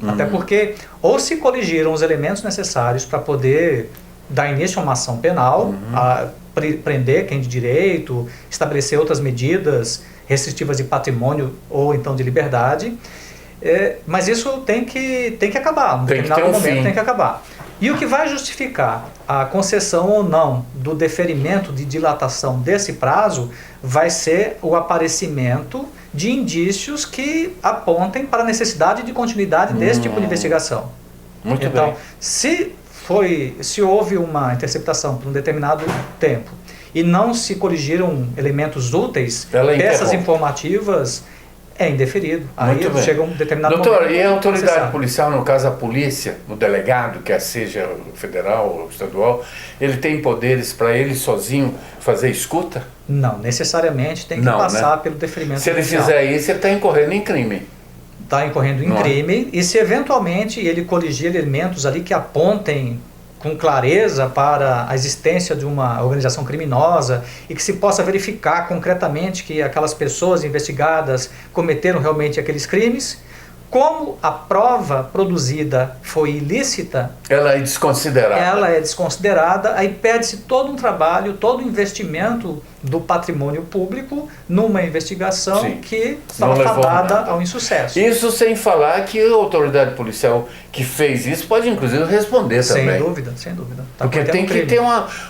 Até porque ou se coligiram os elementos necessários para poder dar início a uma ação penal, prender quem de direito, estabelecer outras medidas restritivas de patrimônio ou então de liberdade. Mas isso tem que acabar, em determinado momento tem que acabar. E o que vai justificar a concessão ou não do deferimento de dilatação desse prazo vai ser o aparecimento de indícios que apontem para a necessidade de continuidade desse tipo de investigação. Então, se houve uma interceptação por um determinado tempo e não se coligiram elementos úteis, peças informativas, é indeferido. Aí Muito bem. chega um determinado Doutor, momento. e a autoridade necessário. policial, no caso a polícia, o delegado, quer seja federal ou estadual, ele tem poderes para ele sozinho fazer escuta? Não, necessariamente tem que Não, passar né? pelo deferimento Se ele policial. fizer isso, ele está incorrendo em crime. Está incorrendo em Não é? crime, e se eventualmente ele coligir elementos ali que apontem com clareza para a existência de uma organização criminosa e que se possa verificar concretamente que aquelas pessoas investigadas cometeram realmente aqueles crimes, como a prova produzida foi ilícita, Ela é desconsiderada. ela é desconsiderada, aí perde-se todo um trabalho, todo um investimento do patrimônio público numa investigação Sim. que Não estava levou fadada nada. ao insucesso. Isso sem falar que a autoridade policial que fez isso pode inclusive responder também. Sem dúvida, sem dúvida. Tá Porque cometendo tem que crime. ter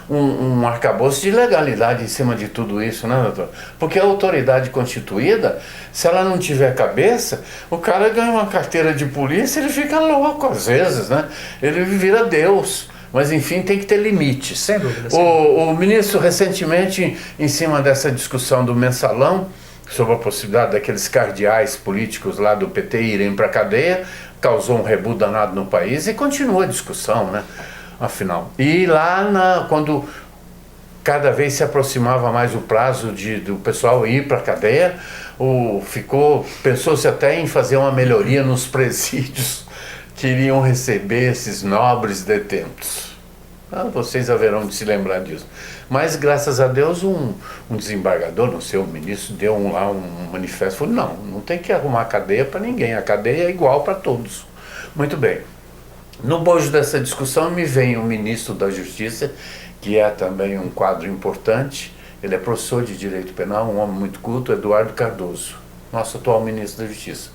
um arcabouço de legalidade em cima de tudo isso, né, doutor? Porque a autoridade constituída, se ela não tiver cabeça, o cara ganha uma carteira de polícia, ele fica louco às vezes, né? Ele vira Deus. Mas, enfim, tem que ter limites. Sem dúvida. O ministro, recentemente, em cima dessa discussão do mensalão, sobre a possibilidade daqueles cardeais políticos lá do PT irem para a cadeia, causou um rebu danado no país e continua a discussão, né? Afinal. E lá, quando cada vez se aproximava mais o prazo do pessoal ir para a cadeia, pensou-se até em fazer uma melhoria nos presídios que iriam receber esses nobres detentos. Vocês haverão de se lembrar disso. Mas, graças a Deus, um desembargador, não sei, um ministro, deu lá um manifesto, falou, não tem que arrumar cadeia para ninguém, a cadeia é igual para todos. Muito bem. No bojo dessa discussão me vem o ministro da Justiça, que é também um quadro importante, ele é professor de Direito Penal, um homem muito culto, Eduardo Cardoso, nosso atual ministro da Justiça.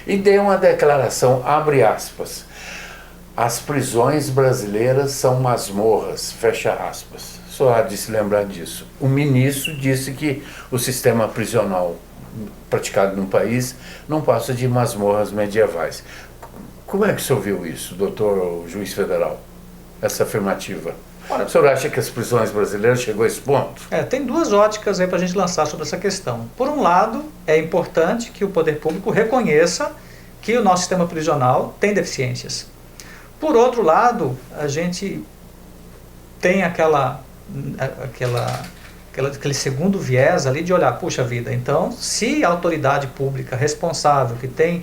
E deu uma declaração, abre aspas, as prisões brasileiras são masmorras, fecha aspas. Só há de se lembrar disso. O ministro disse que o sistema prisional praticado no país não passa de masmorras medievais. Como é que o senhor viu isso, doutor juiz federal, essa afirmativa? O senhor acha que as prisões brasileiras chegou a esse ponto? Tem duas óticas aí para a gente lançar sobre essa questão. Por um lado, é importante que o poder público reconheça que o nosso sistema prisional tem deficiências. Por outro lado, a gente tem aquele segundo viés ali de olhar, puxa vida, então, se a autoridade pública responsável, que tem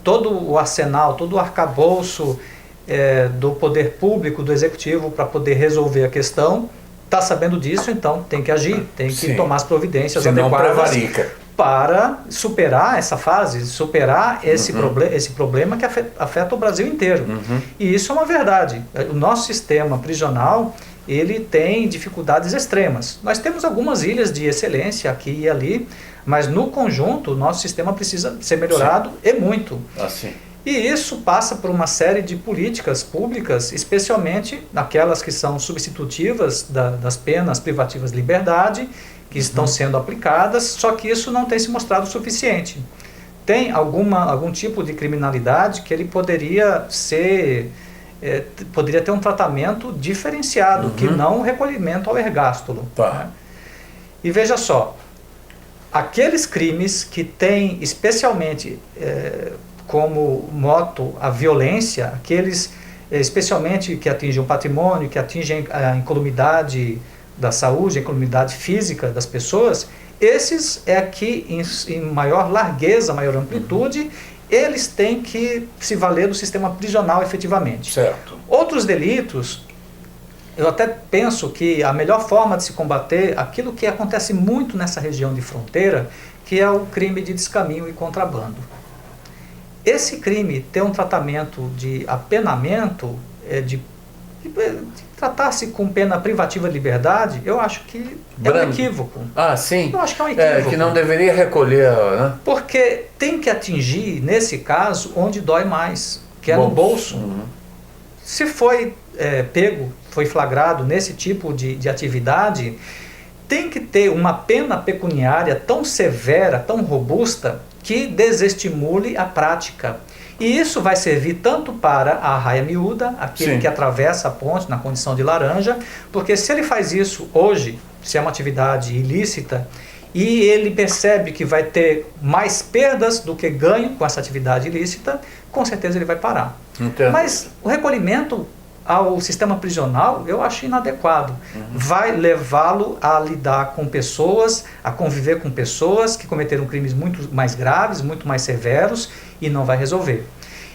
todo o arsenal, todo o arcabouço do poder público, do executivo, para poder resolver a questão, está sabendo disso, então tem que agir, tem que Sim. tomar as providências Senão adequadas prevarica. para superar essa fase, superar esse problema que afeta o Brasil inteiro. E isso é uma verdade. O nosso sistema prisional, ele tem dificuldades extremas. Nós temos algumas ilhas de excelência aqui e ali, mas no conjunto o nosso sistema precisa ser melhorado e muito. Assim. E isso passa por uma série de políticas públicas, especialmente aquelas que são substitutivas das penas privativas de liberdade, que estão sendo aplicadas, só que isso não tem se mostrado suficiente. Tem algum tipo de criminalidade que ele poderia ter um tratamento diferenciado, que não o recolhimento ao ergástulo. Né? E veja só, aqueles crimes que têm especialmente como moto a violência, aqueles especialmente que atingem o patrimônio, que atingem a incolumidade da saúde, a incolumidade física das pessoas, esses é que em maior largueza, maior amplitude, eles têm que se valer do sistema prisional efetivamente. Certo. Outros delitos, eu até penso que a melhor forma de se combater aquilo que acontece muito nessa região de fronteira, que é o crime de descaminho e contrabando. Esse crime tem um tratamento de apenamento, de tratar-se com pena privativa de liberdade, eu acho que é um equívoco. Ah, sim? Eu acho que é um equívoco. Que não deveria recolher, né? Porque tem que atingir, nesse caso, onde dói mais, que é no bolso. Se foi foi flagrado nesse tipo de atividade, tem que ter uma pena pecuniária tão severa, tão robusta, que desestimule a prática. E isso vai servir tanto para a raia miúda, aquele que atravessa a ponte na condição de laranja, porque se ele faz isso hoje, se é uma atividade ilícita, e ele percebe que vai ter mais perdas do que ganho com essa atividade ilícita, com certeza ele vai parar. Entendo. Mas o recolhimento ao sistema prisional eu acho inadequado. Vai levá-lo a lidar com pessoas, a conviver com pessoas que cometeram crimes muito mais graves, muito mais severos, e não vai resolver.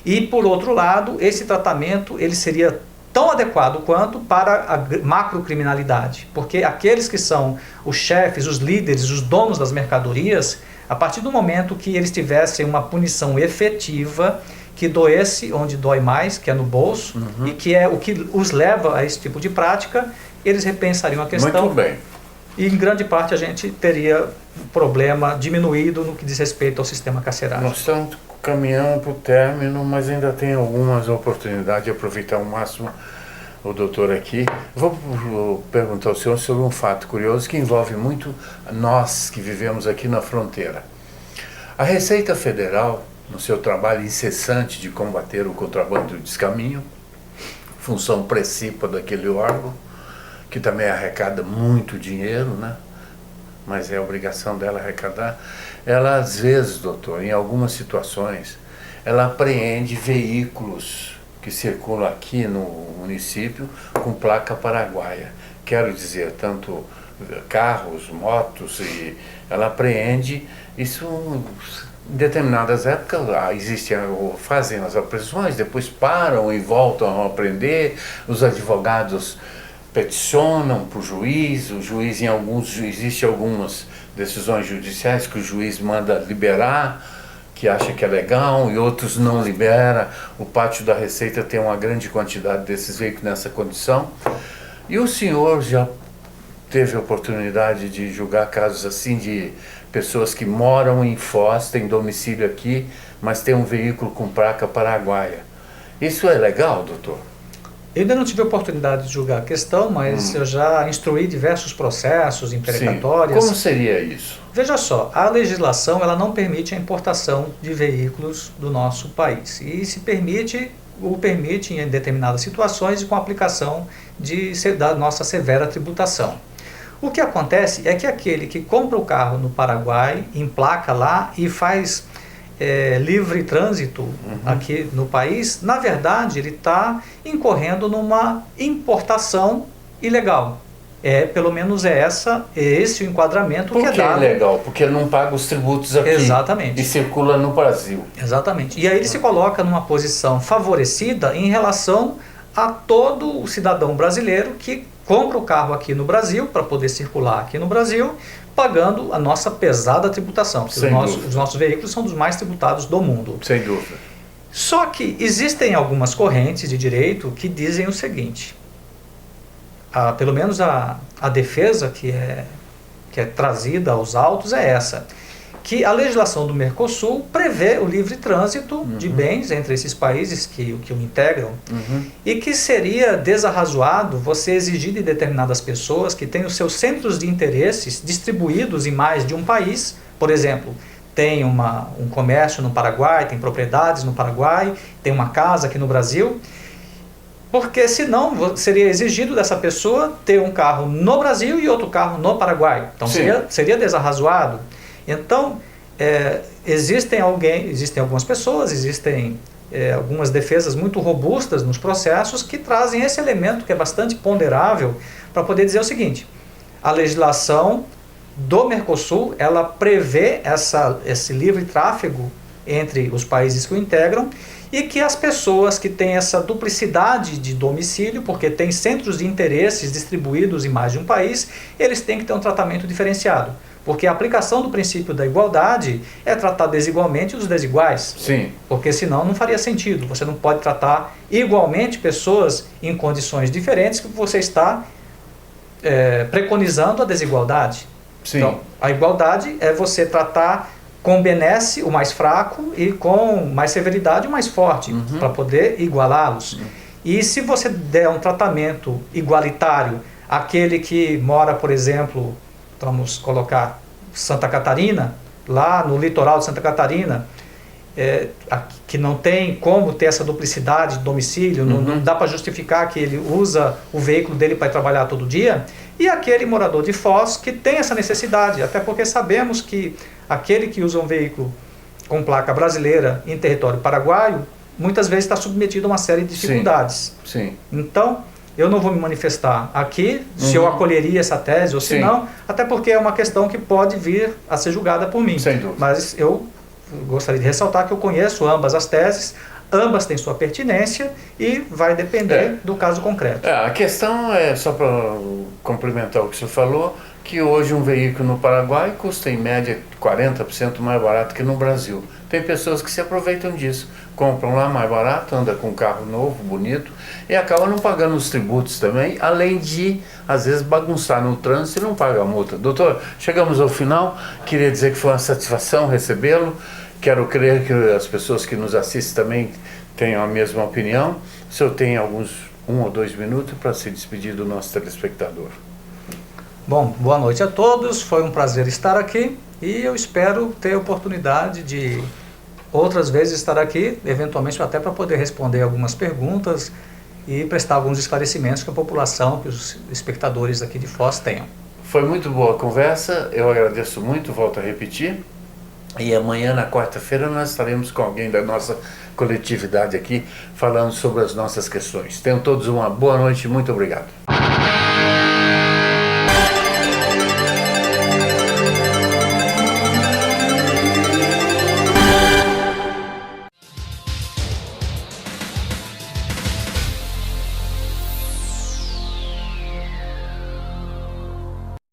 E por outro lado, esse tratamento ele seria tão adequado quanto para a macrocriminalidade, porque aqueles que são os chefes, os líderes, os donos das mercadorias, a partir do momento que eles tivessem uma punição efetiva, que doesse onde dói mais, que é no bolso, e que é o que os leva a esse tipo de prática, eles repensariam a questão. Muito bem. E em grande parte a gente teria um problema diminuído no que diz respeito ao sistema carcerário. Nós estamos caminhando para o término, mas ainda tem algumas oportunidades de aproveitar ao máximo o doutor aqui. Vou perguntar ao senhor sobre um fato curioso que envolve muito nós que vivemos aqui na fronteira. A Receita Federal, no seu trabalho incessante de combater o contrabando e o descaminho, função principal daquele órgão, que também arrecada muito dinheiro, né? Mas é a obrigação dela arrecadar. Ela, às vezes, doutor, em algumas situações, ela apreende veículos que circulam aqui no município com placa paraguaia. Quero dizer, tanto carros, motos, e ela apreende isso. Em determinadas épocas fazem as apreensões, depois param e voltam a apreender, os advogados peticionam para o juiz existem algumas decisões judiciais que o juiz manda liberar, que acha que é legal, e outros não libera. O pátio da Receita tem uma grande quantidade desses veículos nessa condição. E o senhor já teve a oportunidade de julgar casos assim de pessoas que moram em Foz, têm domicílio aqui, mas tem um veículo com placa paraguaia. Isso é legal, doutor? Eu ainda não tive a oportunidade de julgar a questão, mas eu já instruí diversos processos imprecatórios. Como seria isso? Veja só, a legislação ela não permite a importação de veículos do nosso país. E se permite, o permite em determinadas situações e com a aplicação da nossa severa tributação. O que acontece é que aquele que compra o carro no Paraguai, emplaca lá e faz livre trânsito aqui no país, na verdade ele está incorrendo numa importação ilegal. Pelo menos esse o enquadramento que é dado. Por que é ilegal? Porque ele não paga os tributos aqui. Exatamente. E circula no Brasil. Exatamente. E aí ele se coloca numa posição favorecida em relação a todo o cidadão brasileiro que compra o carro aqui no Brasil, para poder circular aqui no Brasil, pagando a nossa pesada tributação. Os nossos veículos são dos mais tributados do mundo. Sem dúvida. Só que existem algumas correntes de direito que dizem o seguinte, pelo menos a defesa que é trazida aos autos é essa, que a legislação do Mercosul prevê o livre trânsito de bens entre esses países que o integram, e que seria desarrazoado você exigir de determinadas pessoas que têm os seus centros de interesses distribuídos em mais de um país, por exemplo, tem um comércio no Paraguai, tem propriedades no Paraguai, tem uma casa aqui no Brasil, porque senão seria exigido dessa pessoa ter um carro no Brasil e outro carro no Paraguai. Então seria desarrazoado. Então, existem algumas pessoas, existem algumas defesas muito robustas nos processos que trazem esse elemento que é bastante ponderável para poder dizer o seguinte: a legislação do Mercosul, ela prevê esse livre tráfego entre os países que o integram, e que as pessoas que têm essa duplicidade de domicílio, porque têm centros de interesses distribuídos em mais de um país, eles têm que ter um tratamento diferenciado. Porque a aplicação do princípio da igualdade é tratar desigualmente os desiguais. Sim. Porque senão não faria sentido. Você não pode tratar igualmente pessoas em condições diferentes, que você está preconizando a desigualdade. Sim. Então, a igualdade é você tratar com benesse o mais fraco e com mais severidade o mais forte, para poder igualá-los. E se você der um tratamento igualitário àquele que mora, por exemplo, vamos colocar Santa Catarina, lá no litoral de Santa Catarina, que não tem como ter essa duplicidade de domicílio, não dá para justificar que ele usa o veículo dele para trabalhar todo dia, e aquele morador de Foz que tem essa necessidade, até porque sabemos que aquele que usa um veículo com placa brasileira em território paraguaio, muitas vezes está submetido a uma série de dificuldades. Sim. Então, eu não vou me manifestar aqui se eu acolheria essa tese ou se não, até porque é uma questão que pode vir a ser julgada por mim. Sem dúvida. Mas eu gostaria de ressaltar que eu conheço ambas as teses, ambas têm sua pertinência e vai depender do caso concreto. A questão é, só para complementar o que você falou, que hoje um veículo no Paraguai custa em média 40% mais barato que no Brasil. Tem pessoas que se aproveitam disso, compram lá mais barato, anda com um carro novo, bonito, e acabam não pagando os tributos também, além de, às vezes, bagunçar no trânsito e não paga a multa. Doutor, chegamos ao final, queria dizer que foi uma satisfação recebê-lo, quero crer que as pessoas que nos assistem também tenham a mesma opinião. O senhor tem alguns 1 ou 2 minutos para se despedir do nosso telespectador. Bom, boa noite a todos, foi um prazer estar aqui e eu espero ter a oportunidade de outras vezes estar aqui, eventualmente até para poder responder algumas perguntas e prestar alguns esclarecimentos que a população, que os espectadores aqui de Foz tenham. Foi muito boa a conversa, eu agradeço muito, volto a repetir, e amanhã, na quarta-feira, nós estaremos com alguém da nossa coletividade aqui, falando sobre as nossas questões. Tenham todos uma boa noite e muito obrigado.